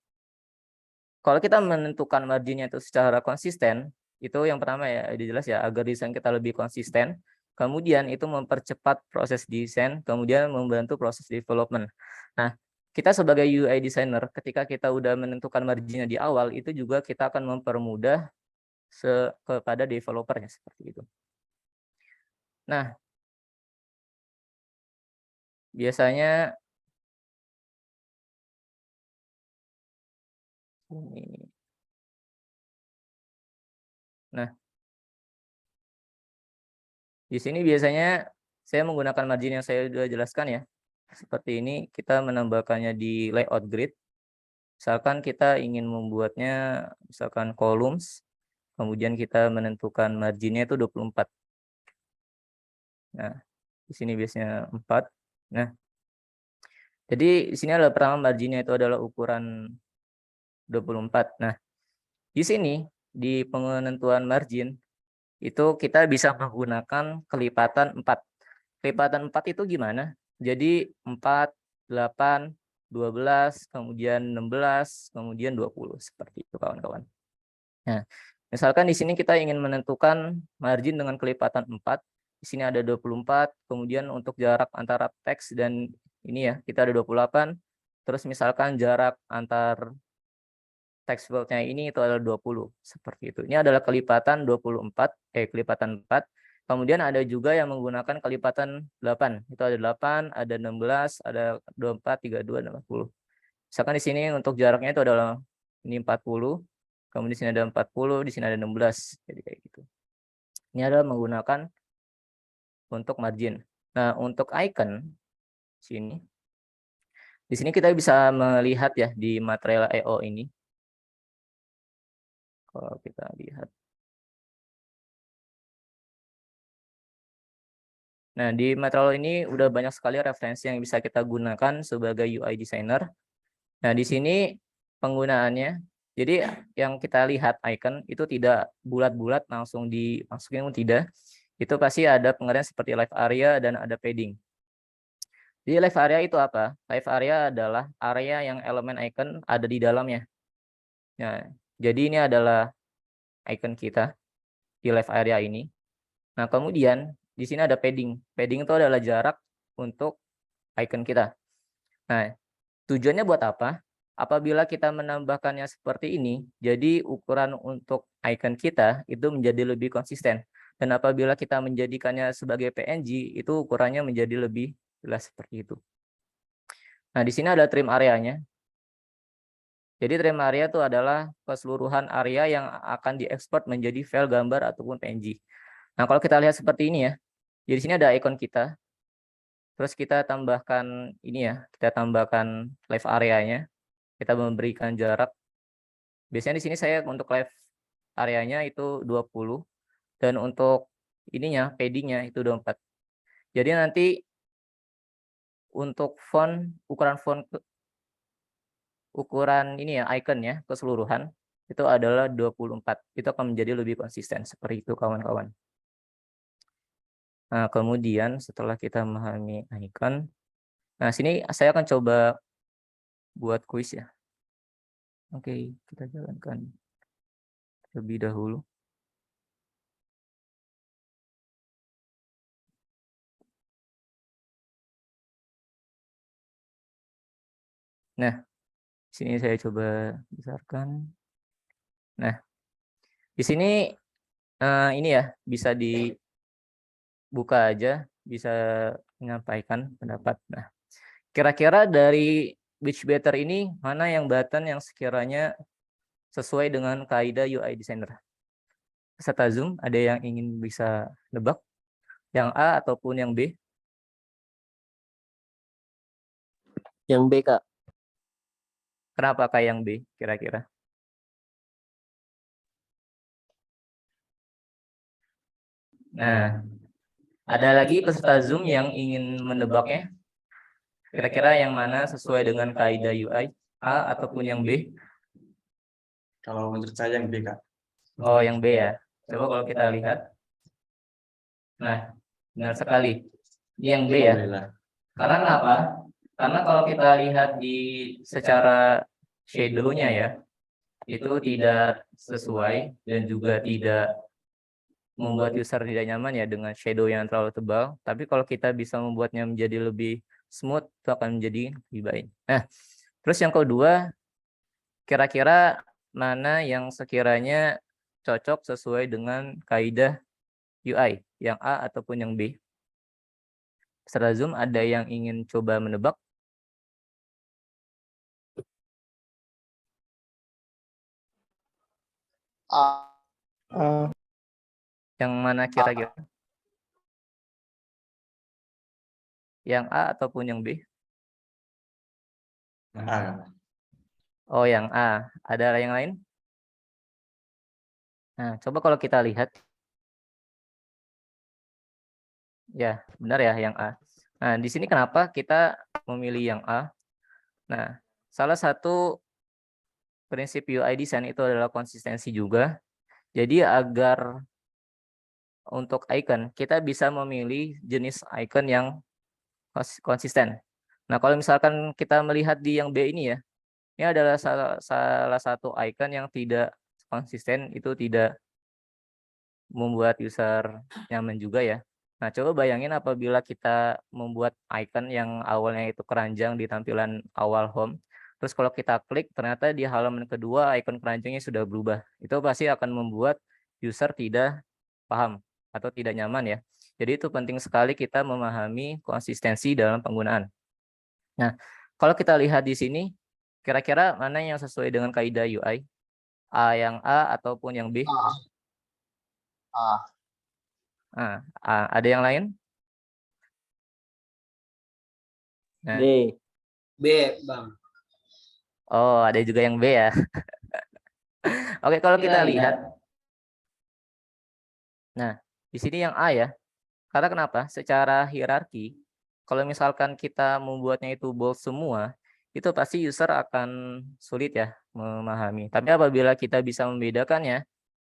kalau kita menentukan marginnya itu secara konsisten, itu yang pertama ya, jelas ya, agar desain kita lebih konsisten, kemudian itu mempercepat proses desain, kemudian membantu proses development. Nah, kita sebagai UI designer, ketika kita udah menentukan marginnya di awal, itu juga kita akan mempermudah kepada developernya seperti itu. Nah, biasanya ini. Nah, di sini biasanya saya menggunakan margin yang saya sudah jelaskan ya. Seperti ini kita menambahkannya di layout grid. Misalkan kita ingin membuatnya misalkan columns, kemudian kita menentukan marginnya itu 24. Nah, di sini biasanya 4. Nah, jadi di sini adalah pertama marginnya itu adalah ukuran 24. Nah, di sini di penentuan margin itu kita bisa menggunakan kelipatan 4. Kelipatan 4 itu gimana? Jadi 4, 8, 12, kemudian 16, kemudian 20. Seperti itu kawan-kawan. Nah, misalkan di sini kita ingin menentukan margin dengan kelipatan 4. Di sini ada 24, kemudian untuk jarak antara teks dan ini ya, kita ada 28. Terus misalkan jarak antar text box-nya ini itu adalah 20, seperti itu. Ini adalah kelipatan 24, kelipatan 4. Kemudian ada juga yang menggunakan kelipatan 8. Itu ada 8, ada 16, ada 24, 32, dan 40. Misalkan di sini untuk jaraknya itu adalah ini 40. Kemudian di sini ada 40, di sini ada 16. Jadi kayak gitu. Ini adalah menggunakan untuk margin. Nah, untuk icon sini, di sini kita bisa melihat ya di material EO ini. Kalau kita lihat. Nah, di material ini udah banyak sekali referensi yang bisa kita gunakan sebagai UI designer. Nah, di sini penggunaannya, jadi yang kita lihat icon itu tidak bulat-bulat langsung dimasukin, tidak. Itu pasti ada pengertian seperti live area dan ada padding. Jadi live area itu apa? Live area adalah area yang elemen icon ada di dalamnya. Nah, jadi ini adalah icon kita di live area ini. Nah, kemudian di sini ada padding. Padding itu adalah jarak untuk icon kita. Nah, tujuannya buat apa? Apabila kita menambahkannya seperti ini, jadi ukuran untuk icon kita itu menjadi lebih konsisten. Dan apabila kita menjadikannya sebagai PNG, itu ukurannya menjadi lebih jelas seperti itu. Nah, di sini ada trim areanya. Jadi trim area itu adalah keseluruhan area yang akan diekspor menjadi file gambar ataupun PNG. Nah, kalau kita lihat seperti ini ya, di sini ada icon kita. Terus kita tambahkan ini ya, kita tambahkan live areanya. Kita memberikan jarak. Biasanya di sini saya untuk live areanya itu 20 dan untuk ininya paddingnya itu 24. Jadi nanti untuk ukuran ini ya iconnya keseluruhan itu adalah 24. Itu akan menjadi lebih konsisten seperti itu kawan-kawan. Nah, kemudian setelah kita memahami icon, nah sini saya akan coba buat kuis ya. Oke, kita jalankan terlebih dahulu. Nah, sini saya coba besarkan. Nah, di sini ini ya bisa dibuka aja, bisa menyampaikan pendapat. Nah, kira-kira dari Beach Better ini mana yang button yang sekiranya sesuai dengan kaidah UI designer? Peserta Zoom ada yang ingin bisa nebak? Yang A ataupun yang B? Yang B, Kak. Kenapa kayak yang B kira-kira? Nah, ada lagi peserta Zoom yang ingin menebaknya? Kira-kira yang mana sesuai dengan kaidah UI? A ataupun yang B? Kalau menurut saya yang B, Kak. Oh, yang B ya. Coba kalau kita lihat. Nah, benar sekali. Ini yang B ya. Alhamdulillah. Karena kenapa? Karena kalau kita lihat di secara shadow-nya ya, itu tidak sesuai dan juga tidak membuat user tidak nyaman ya dengan shadow yang terlalu tebal. Tapi kalau kita bisa membuatnya menjadi lebih smooth, itu akan menjadi lebih baik. Nah, terus yang kedua, kira-kira mana yang sekiranya cocok sesuai dengan kaidah UI, yang A ataupun yang B? Peserta Zoom ada yang ingin coba menebak? Yang mana kira-kira? Yang A ataupun yang B? Oh, yang A. Ada yang lain? Nah, coba kalau kita lihat. Ya, benar ya yang A. Nah, di sini kenapa kita memilih yang A? Nah, salah satu prinsip UI design itu adalah konsistensi juga. Jadi agar untuk icon, kita bisa memilih jenis icon yang konsisten. Nah, kalau misalkan kita melihat di yang B ini ya, ini adalah salah satu icon yang tidak konsisten, itu tidak membuat user nyaman juga ya. Nah, coba bayangin apabila kita membuat icon yang awalnya itu keranjang di tampilan awal home. Terus kalau kita klik, ternyata di halaman kedua icon keranjangnya sudah berubah. Itu pasti akan membuat user tidak paham atau tidak nyaman ya. Jadi itu penting sekali kita memahami konsistensi dalam penggunaan. Nah, kalau kita lihat di sini, kira-kira mana yang sesuai dengan kaidah UI? Yang A ataupun yang B? A. Nah, ada yang lain? Nah. B. B, Bang. Oh, ada juga yang B ya. Oke, kalau kita lihat. Nah, di sini yang A ya. Karena kenapa? Secara hierarki, kalau misalkan kita membuatnya itu bold semua, itu pasti user akan sulit ya memahami. Tapi apabila kita bisa membedakannya,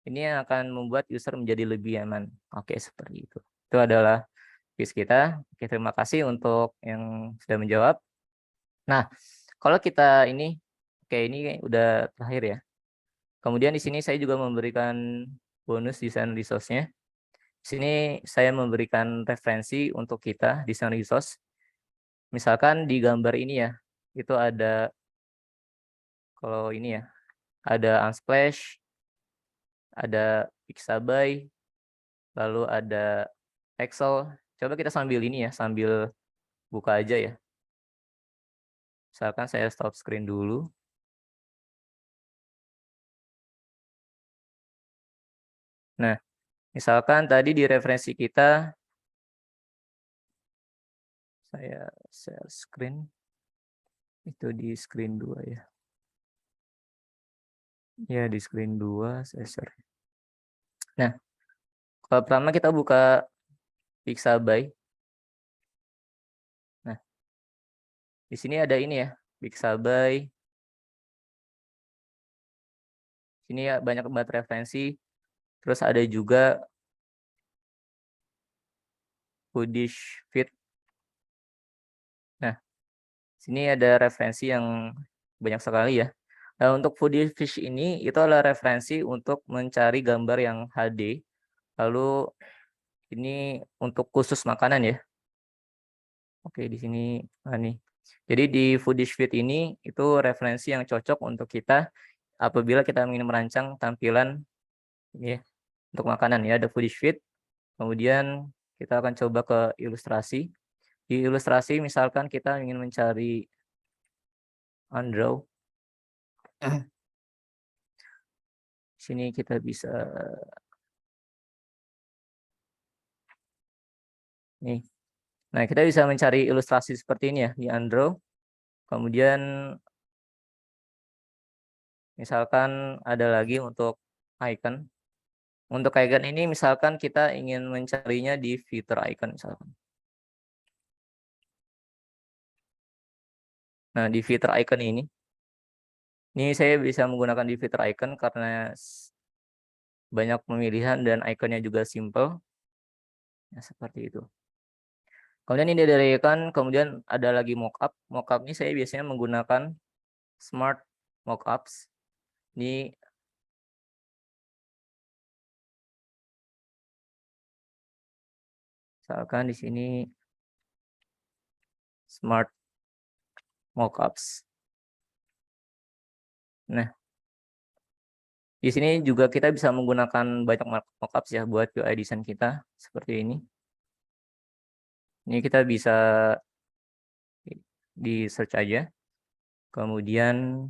ini yang akan membuat user menjadi lebih nyaman. Oke, seperti itu. Itu adalah quiz kita. Oke, terima kasih untuk yang sudah menjawab. Nah, kalau kita ini, oke ini udah terakhir ya. Kemudian di sini saya juga memberikan bonus desain resource-nya. Di sini saya memberikan referensi untuk kita desain resource. Misalkan di gambar ini ya, itu ada, kalau ini ya, ada Unsplash, ada Pixabay, lalu ada Excel. Coba kita sambil ini ya, sambil buka aja ya. Misalkan saya stop screen dulu. Nah, misalkan tadi di referensi kita, saya share screen, itu di screen 2 ya. Ya, di screen 2 saya share. Nah, kalau pertama kita buka Pixabay. Nah, di sini ada ini ya, Pixabay. Sini ya banyak banget referensi. Terus ada juga Foodish Fit. Nah, sini ada referensi yang banyak sekali ya. Nah, untuk Foodish ini itu adalah referensi untuk mencari gambar yang HD. Lalu ini untuk khusus makanan ya. Oke, di sini nih. Jadi di Foodish Fit ini itu referensi yang cocok untuk kita apabila kita ingin merancang tampilan ya untuk makanan ya, ada Foodish Fit. Kemudian kita akan coba ke ilustrasi. Di ilustrasi misalkan kita ingin mencari Undraw. Sini kita bisa nih. Nah, kita bisa mencari ilustrasi seperti ini ya di Undraw. Kemudian misalkan ada lagi untuk icon. Untuk icon ini misalkan kita ingin mencarinya di fitur icon misalkan. Nah, di fitur icon ini saya bisa menggunakan di fitur icon karena banyak pemilihan dan ikonnya juga simple. Ya, seperti itu. Kemudian ini dari icon, kemudian ada lagi mockup. Mockup ini saya biasanya menggunakan Smart Mockups. Ini misalkan di sini Smart Mockups. Nah, di sini juga kita bisa menggunakan banyak mockups ya buat UI design kita seperti ini. Ini kita bisa di search aja. Kemudian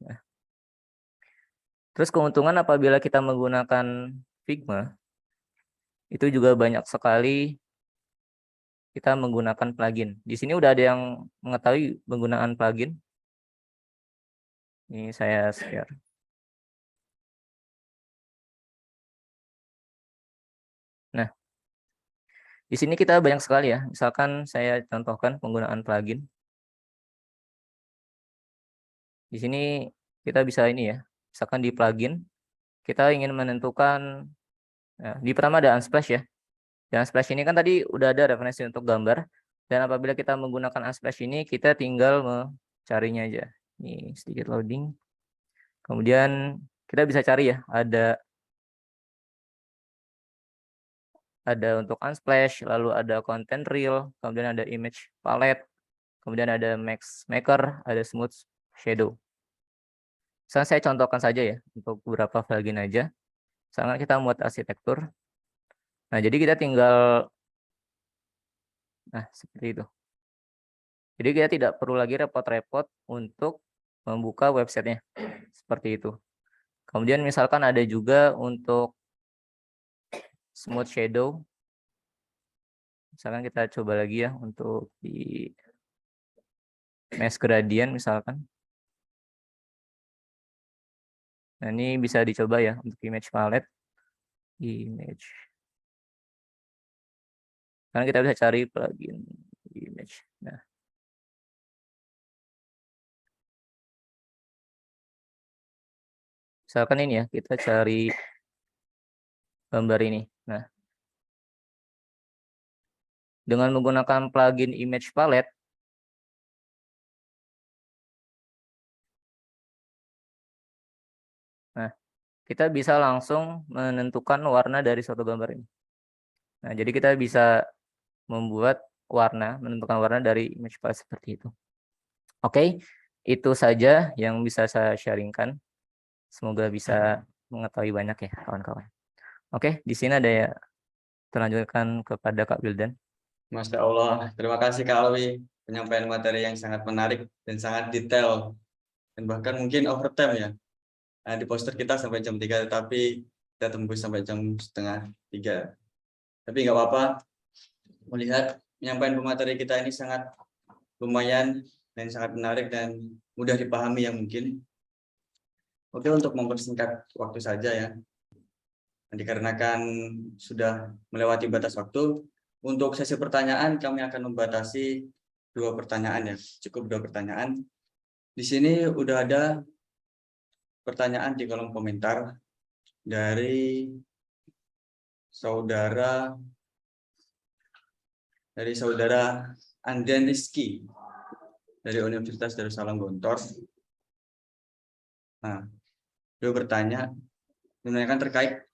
nah. Terus keuntungan apabila kita menggunakan Figma itu juga banyak sekali kita menggunakan plugin. Di sini udah ada yang mengetahui penggunaan plugin. Ini saya share. Nah, di sini kita banyak sekali ya. Misalkan saya contohkan penggunaan plugin. Di sini kita bisa ini ya. Misalkan di plugin kita ingin menentukan di pertama ada Unsplash ya. Dan Unsplash ini kan tadi udah ada referensi untuk gambar. Dan apabila kita menggunakan Unsplash ini kita tinggal mencarinya aja. Ini sedikit loading. Kemudian kita bisa cari ya, ada untuk Unsplash, lalu ada Content Reel, kemudian ada Image Palette, kemudian ada Max Maker, ada Smooth Shadow. Misalnya saya contohkan saja ya untuk beberapa plugin aja. Misalnya kita buat arsitektur. Nah, jadi kita tinggal seperti itu. Jadi kita tidak perlu lagi repot-repot untuk membuka websitenya. Seperti itu. Kemudian misalkan ada juga untuk smooth shadow. Misalkan kita coba lagi ya untuk di mesh gradient misalkan. Nah, ini bisa dicoba ya untuk image palette. Image. Karena kita bisa cari plugin image. Nah. Misalkan ini ya, kita cari gambar ini. Nah. Dengan menggunakan plugin image palette, nah, kita bisa langsung menentukan warna dari suatu gambar ini. Nah, jadi kita bisa membuat menentukan warna dari image palette seperti itu. Oke, itu saja yang bisa saya sharingkan. Semoga bisa mengetahui banyak ya kawan-kawan. Oke, di sini ada ya, terlanjutkan kepada Kak Wildan. Masya Allah, terima kasih Kak Alwi. Penyampaian materi yang sangat menarik dan sangat detail. Dan bahkan mungkin overtime ya. Nah, di poster kita sampai jam 3, tapi kita tembus sampai jam setengah 3. Tapi nggak apa-apa, melihat penyampaian pemateri kita ini sangat lumayan dan sangat menarik dan mudah dipahami yang mungkin. Oke, untuk mempersingkat waktu saja ya. Dikarenakan sudah melewati batas waktu, untuk sesi pertanyaan kami akan membatasi 2 pertanyaan ya, cukup 2 pertanyaan. Di sini udah ada pertanyaan di kolom komentar dari saudara Andian Rizky dari Universitas Darussalam Gontor. Nah, dia bertanya menanyakan terkait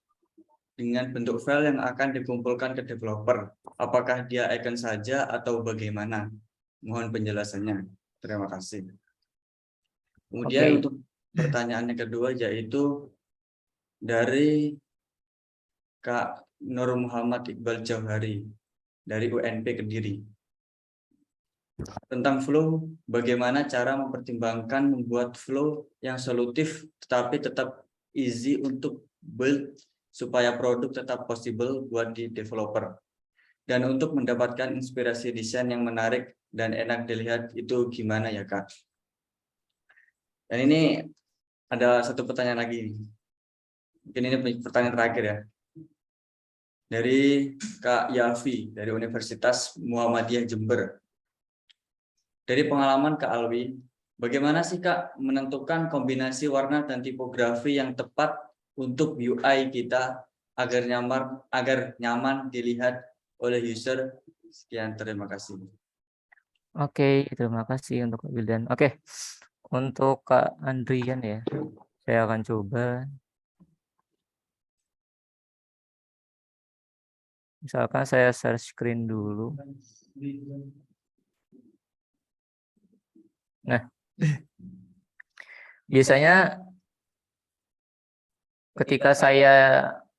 dengan bentuk file yang akan dikumpulkan ke developer. Apakah dia icon saja atau bagaimana? Mohon penjelasannya. Terima kasih. Kemudian untuk pertanyaan yang kedua yaitu dari Kak Nur Muhammad Iqbal Jauhari dari UNP Kediri. Tentang flow, bagaimana cara mempertimbangkan membuat flow yang solutif tetapi tetap easy untuk build supaya produk tetap possible buat di developer. Dan untuk mendapatkan inspirasi desain yang menarik dan enak dilihat itu gimana ya Kak? Dan ini ada satu pertanyaan lagi. Mungkin ini pertanyaan terakhir ya. Dari Kak Yafi dari Universitas Muhammadiyah Jember. Dari pengalaman Kak Alwi, bagaimana sih Kak menentukan kombinasi warna dan tipografi yang tepat untuk UI kita agar nyaman dilihat oleh user? Sekian, terima kasih. Oke, terima kasih untuk Kak Wildan. Oke, untuk Kak Andrian ya, saya akan coba. Misalkan saya share screen dulu. Nah, biasanya ketika saya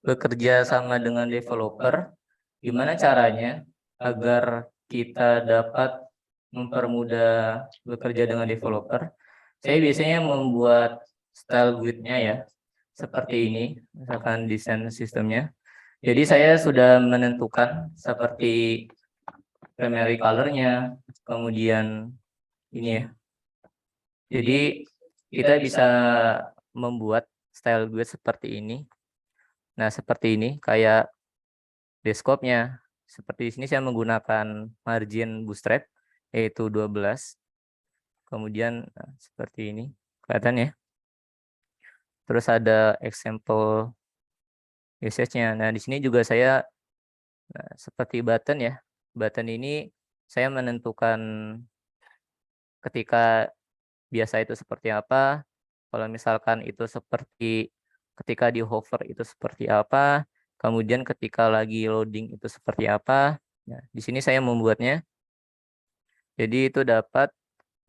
bekerja sama dengan developer, gimana caranya agar kita dapat mempermudah bekerja dengan developer? Saya biasanya membuat style grid-nya ya, seperti ini, misalkan desain sistemnya. Jadi saya sudah menentukan seperti primary color-nya, kemudian ini ya. Jadi kita bisa membuat style grid seperti ini. Nah, seperti ini kayak desktop-nya. Seperti di sini saya menggunakan margin bootstrap yaitu 12. Kemudian seperti ini. Kelihatan ya. Terus ada example usage-nya. Nah, di sini juga saya seperti button ya. Button ini saya menentukan ketika biasa itu seperti apa. Kalau misalkan itu seperti ketika di hover itu seperti apa. Kemudian ketika lagi loading itu seperti apa. Nah, di sini saya membuatnya. Jadi itu dapat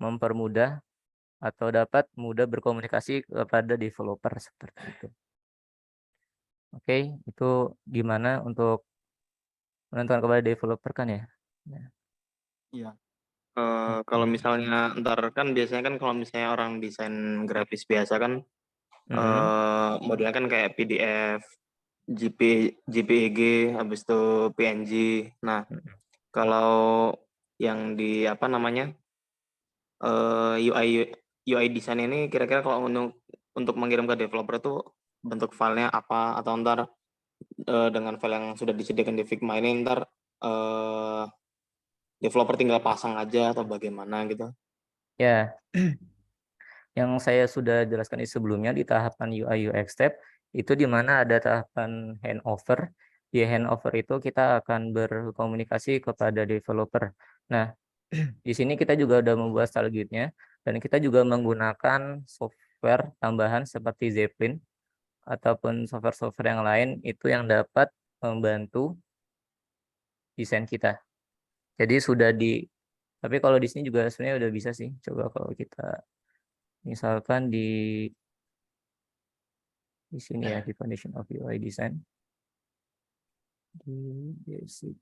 mempermudah atau dapat mudah berkomunikasi kepada developer seperti itu. Oke, itu gimana untuk menentukan kepada developer kan ya? Iya. Kalau misalnya ntar kan biasanya kan kalau misalnya orang desain grafis biasa kan modelnya kan kayak PDF JPEG, habis itu PNG. Nah, kalau yang di apa namanya UI design ini kira-kira kalau untuk mengirim ke developer itu bentuk filenya apa, atau ntar dengan file yang sudah disediakan di Figma ini ntar developer tinggal pasang aja atau bagaimana gitu? Ya, yang saya sudah jelaskan di sebelumnya di tahapan UI UX step itu di mana ada tahapan handover. Di handover itu kita akan berkomunikasi kepada developer. Nah, di sini kita juga sudah membuat style guide-nya dan kita juga menggunakan software tambahan seperti Zeppelin ataupun software-software yang lain itu yang dapat membantu desain kita. Jadi tapi kalau di sini juga sebenarnya udah bisa sih. Coba kalau kita misalkan di sini ya, di foundation of UI design, di basic,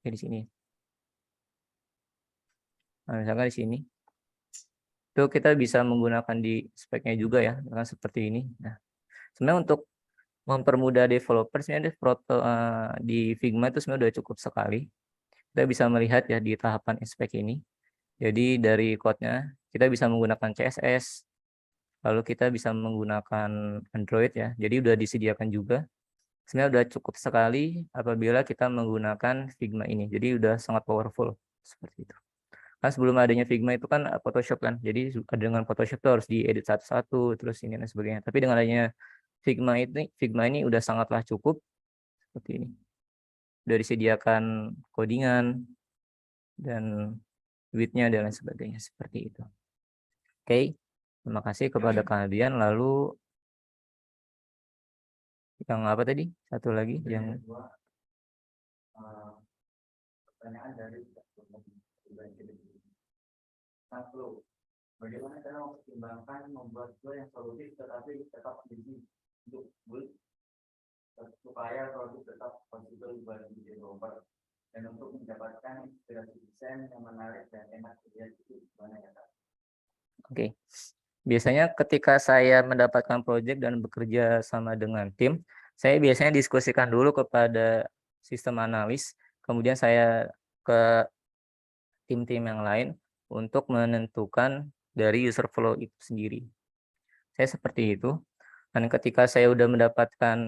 di sini. Nah, misalkan di sini, itu kita bisa menggunakan di speknya juga ya, dengan seperti ini. Nah, sebenarnya untuk mempermudah developer, sebenarnya di Figma itu sebenarnya udah cukup sekali. Kita bisa melihat ya di tahapan spek ini. Jadi dari code-nya, kita bisa menggunakan CSS, lalu kita bisa menggunakan Android ya, jadi udah disediakan juga. Sebenarnya udah cukup sekali apabila kita menggunakan Figma ini, jadi udah sangat powerful seperti itu. Kan sebelum adanya Figma itu kan Photoshop kan, jadi dengan Photoshop itu harus diedit satu-satu, terus ini dan sebagainya. Tapi dengan adanya Figma ini udah sangatlah cukup seperti ini. Udah disediakan codingan dan width-nya dan lain sebagainya seperti itu. Oke. Terima kasih kepada kalian. Lalu yang apa tadi? Satu lagi yang pertanyaan dari bagaimana cara mempertimbangkan membuat flow yang solutif tetapi tetap kondisi untuk supaya produk tetap konsisten bagi developer dan untuk mendapatkan inspirasi desain yang menarik dan enak dilihat itu gimana ya Kak? Oke. Biasanya ketika saya mendapatkan proyek dan bekerja sama dengan tim, saya biasanya diskusikan dulu kepada sistem analis, kemudian saya ke tim-tim yang lain untuk menentukan dari user flow itu sendiri. Saya seperti itu. Dan ketika saya sudah mendapatkan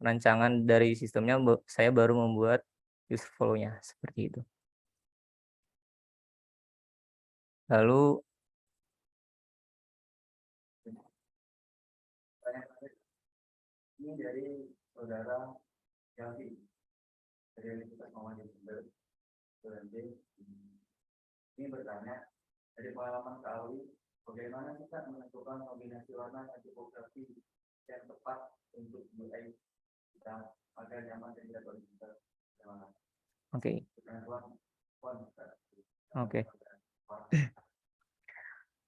rancangan dari sistemnya, saya baru membuat user flow-nya seperti itu. Lalu ini dari saudara Yafi dari Universitas Muhammadiyah Jember. Ini bertanya, dari pengalaman Kak Awi, bagaimana kita menentukan kombinasi warna dan tipografi yang tepat untuk UI kita agar nyaman dan tidak berubah? Oke. Oke.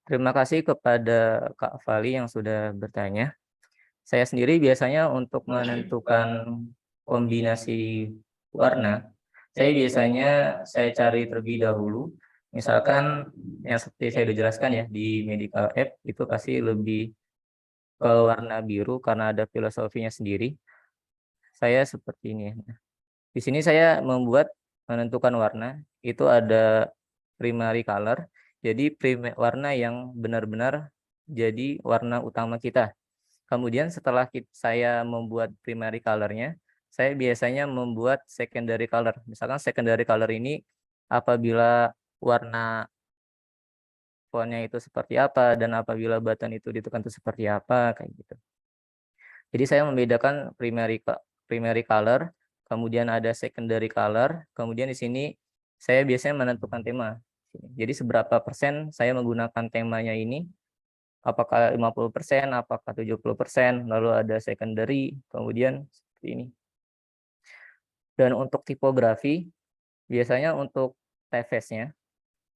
Terima kasih kepada Kak Fali yang sudah bertanya. Saya sendiri biasanya untuk menentukan kombinasi warna, saya biasanya cari terlebih dahulu. Misalkan yang seperti saya sudah jelaskan ya di medical app itu pasti lebih ke warna biru karena ada filosofinya sendiri. Saya seperti ini. Di sini saya menentukan warna itu ada primary color. Jadi warna yang benar-benar jadi warna utama kita. Kemudian setelah saya membuat primary color-nya, saya biasanya membuat secondary color. Misalkan secondary color ini apabila warna fontnya itu seperti apa dan apabila button itu ditekan itu seperti apa kayak gitu. Jadi saya membedakan primary color, kemudian ada secondary color, kemudian di sini saya biasanya menentukan tema. Jadi seberapa persen saya menggunakan temanya ini, apakah 50%, apakah 70%, lalu ada secondary, kemudian seperti ini. Dan untuk tipografi, biasanya untuk typeface-nya,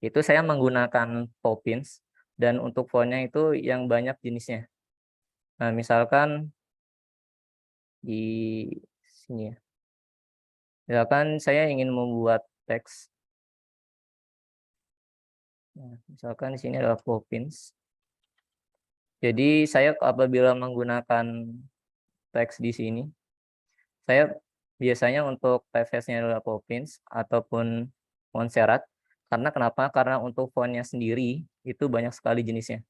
itu saya menggunakan Poppins, dan untuk font-nya itu yang banyak jenisnya. Nah, misalkan di sini ya. Misalkan saya ingin membuat teks. Nah, misalkan di sini adalah Poppins. Jadi saya apabila menggunakan teks di sini. Saya biasanya untuk typeface-nya adalah Poppins ataupun Montserrat. Karena kenapa? Karena untuk font-nya sendiri itu banyak sekali jenisnya.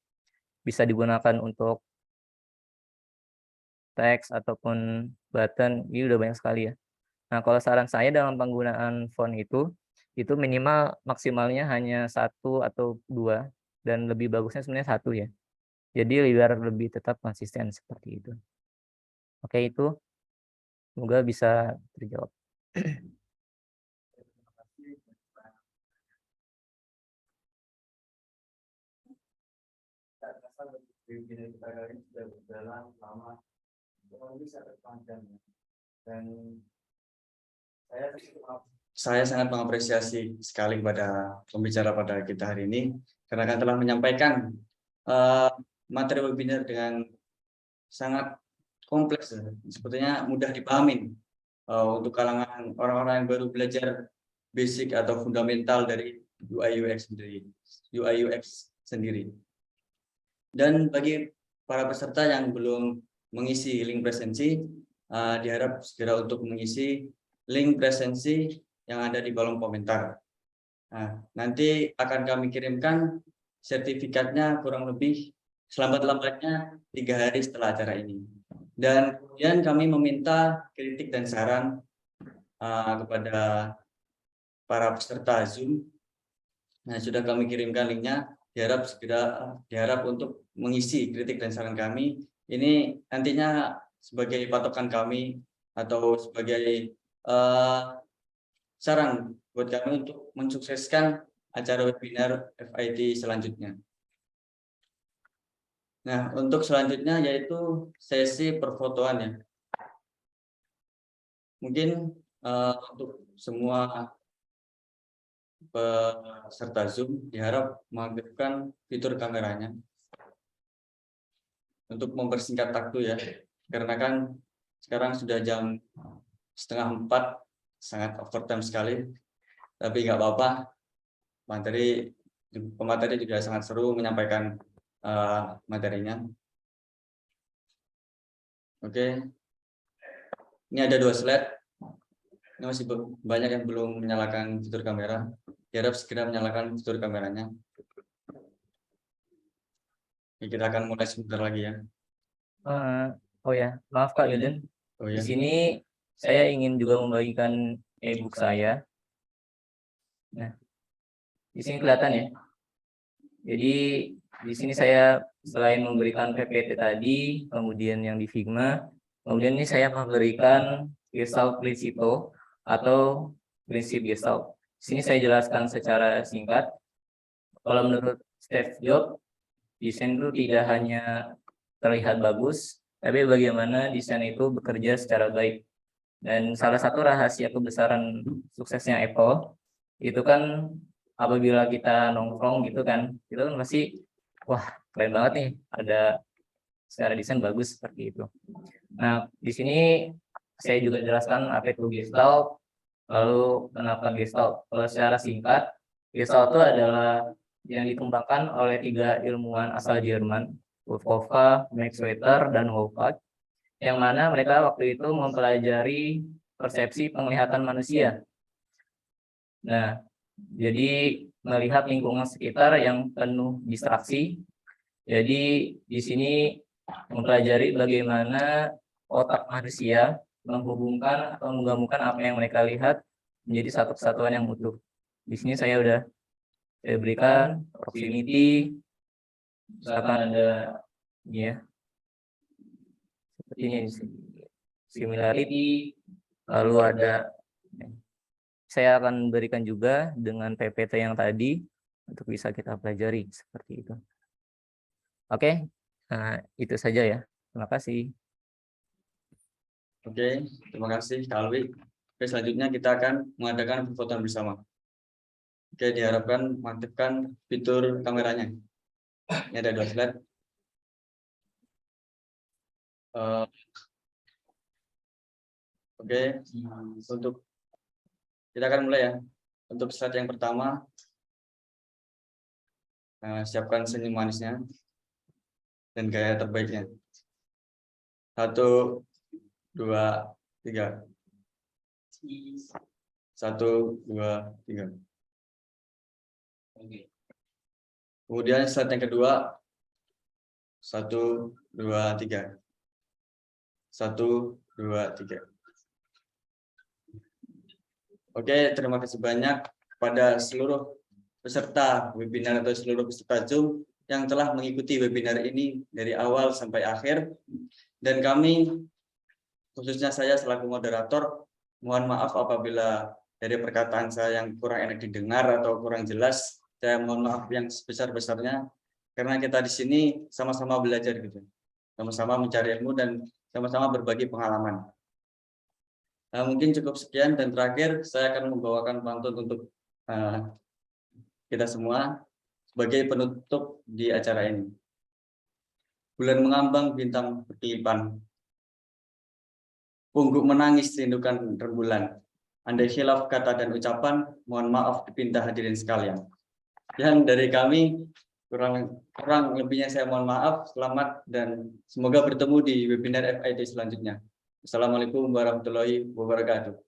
Bisa digunakan untuk teks ataupun button, ini udah banyak sekali ya. Nah, kalau saran saya dalam penggunaan font itu minimal maksimalnya hanya 1 atau 2, dan lebih bagusnya sebenarnya 1 ya. Jadi biar lebih tetap konsisten seperti itu. Oke, itu semoga bisa terjawab. Dan Saya sangat mengapresiasi sekali kepada pembicara pada kita hari ini karena kan telah menyampaikan materi webinar dengan sangat kompleks, sepertinya mudah dipahami untuk kalangan orang-orang yang baru belajar basic atau fundamental dari UI UX sendiri. Dan bagi para peserta yang belum mengisi link presensi, diharap segera untuk mengisi link presensi yang ada di kolom komentar. Nah, nanti akan kami kirimkan sertifikatnya kurang lebih selambat-lambatnya 3 hari setelah acara ini. Dan kemudian kami meminta kritik dan saran kepada para peserta Zoom. Nah, sudah kami kirimkan linknya. Diharap untuk mengisi kritik dan saran kami. Ini nantinya sebagai patokan kami atau sebagai saran buat kami untuk mensukseskan acara webinar FIT selanjutnya. Nah, untuk selanjutnya yaitu sesi perfotoan ya. Mungkin untuk semua peserta Zoom diharap mengaktifkan fitur kameranya untuk mempersingkat waktu ya, karena kan sekarang sudah jam 3:30, sangat overtime sekali, tapi nggak apa-apa, pemateri juga sangat seru menyampaikan materinya. Oke, ini ada 2 slide. Ini masih banyak yang belum menyalakan fitur kamera. Diharap segera menyalakan fitur kameranya. Kita akan mulai sebentar lagi ya. Oh ya, maaf Kak Yuden. Oh Di ya. sini saya ingin juga membagikan e-book saya. Nah, di sini kelihatan ya. Jadi di sini saya selain memberikan PPT tadi, kemudian yang di Figma, kemudian ini saya memberikan Gestalt Principle atau prinsip Gestalt. Di sini saya jelaskan secara singkat. Kalau menurut Steve Jobs, desain itu tidak hanya terlihat bagus, tapi bagaimana desain itu bekerja secara baik. Dan salah satu rahasia kebesaran suksesnya Apple itu kan apabila kita nongkrong gitu kan, itu kan pasti wah keren banget nih, ada secara desain bagus seperti itu. Nah, di sini saya juga jelaskan apa itu Gestalt, lalu kenapa Gestalt. Kalau secara singkat, Gestalt itu adalah yang dikembangkan oleh 3 ilmuwan asal Jerman, Wolfgang, Max Wetter, dan Wolfgang, yang mana mereka waktu itu mempelajari persepsi penglihatan manusia. Nah, jadi melihat lingkungan sekitar yang penuh distraksi. Jadi di sini mempelajari bagaimana otak manusia menghubungkan atau menggabungkan apa yang mereka lihat menjadi satu kesatuan yang utuh. Di sini saya berikan proximity, misalkan ada ya seperti ini, similarity, lalu ada, saya akan berikan juga dengan PPT yang tadi untuk bisa kita pelajari seperti itu. Oke, nah, itu saja ya. Terima kasih. Oke, terima kasih Kak Alwi. Oke, selanjutnya kita akan mengadakan perfotoan bersama. Oke, diharapkan mengaktifkan fitur kameranya. Ini ada 2 slide. Oke, untuk kita akan mulai ya. Untuk slide yang pertama, siapkan senyum manisnya dan gaya terbaiknya. 1, 2, 3. 1, 2, 3. Kemudian slide yang kedua. 1, 2, 3. 1, 2, 3. Oke, terima kasih banyak kepada seluruh peserta webinar atau seluruh peserta Zoom yang telah mengikuti webinar ini dari awal sampai akhir. Dan kami, khususnya saya selaku moderator, mohon maaf apabila dari perkataan saya yang kurang enak didengar atau kurang jelas. Saya mohon maaf yang sebesar-besarnya, karena kita di sini sama-sama belajar gitu, sama-sama mencari ilmu dan sama-sama berbagi pengalaman. Nah, mungkin cukup sekian, dan terakhir saya akan membawakan pantun untuk kita semua sebagai penutup di acara ini. Bulan mengambang, bintang berkelipan, pungguk menangis rindukan rembulan. Andai khilaf kata dan ucapan, mohon maaf dipinta hadirin sekalian. Yang dari kami kurang lebihnya saya mohon maaf. Selamat dan semoga bertemu di webinar FIT selanjutnya. Assalamualaikum warahmatullahi wabarakatuh.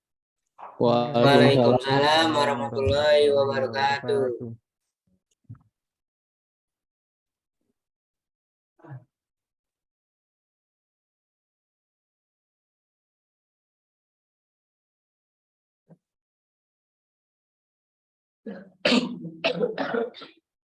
Waalaikumsalam warahmatullahi wabarakatuh.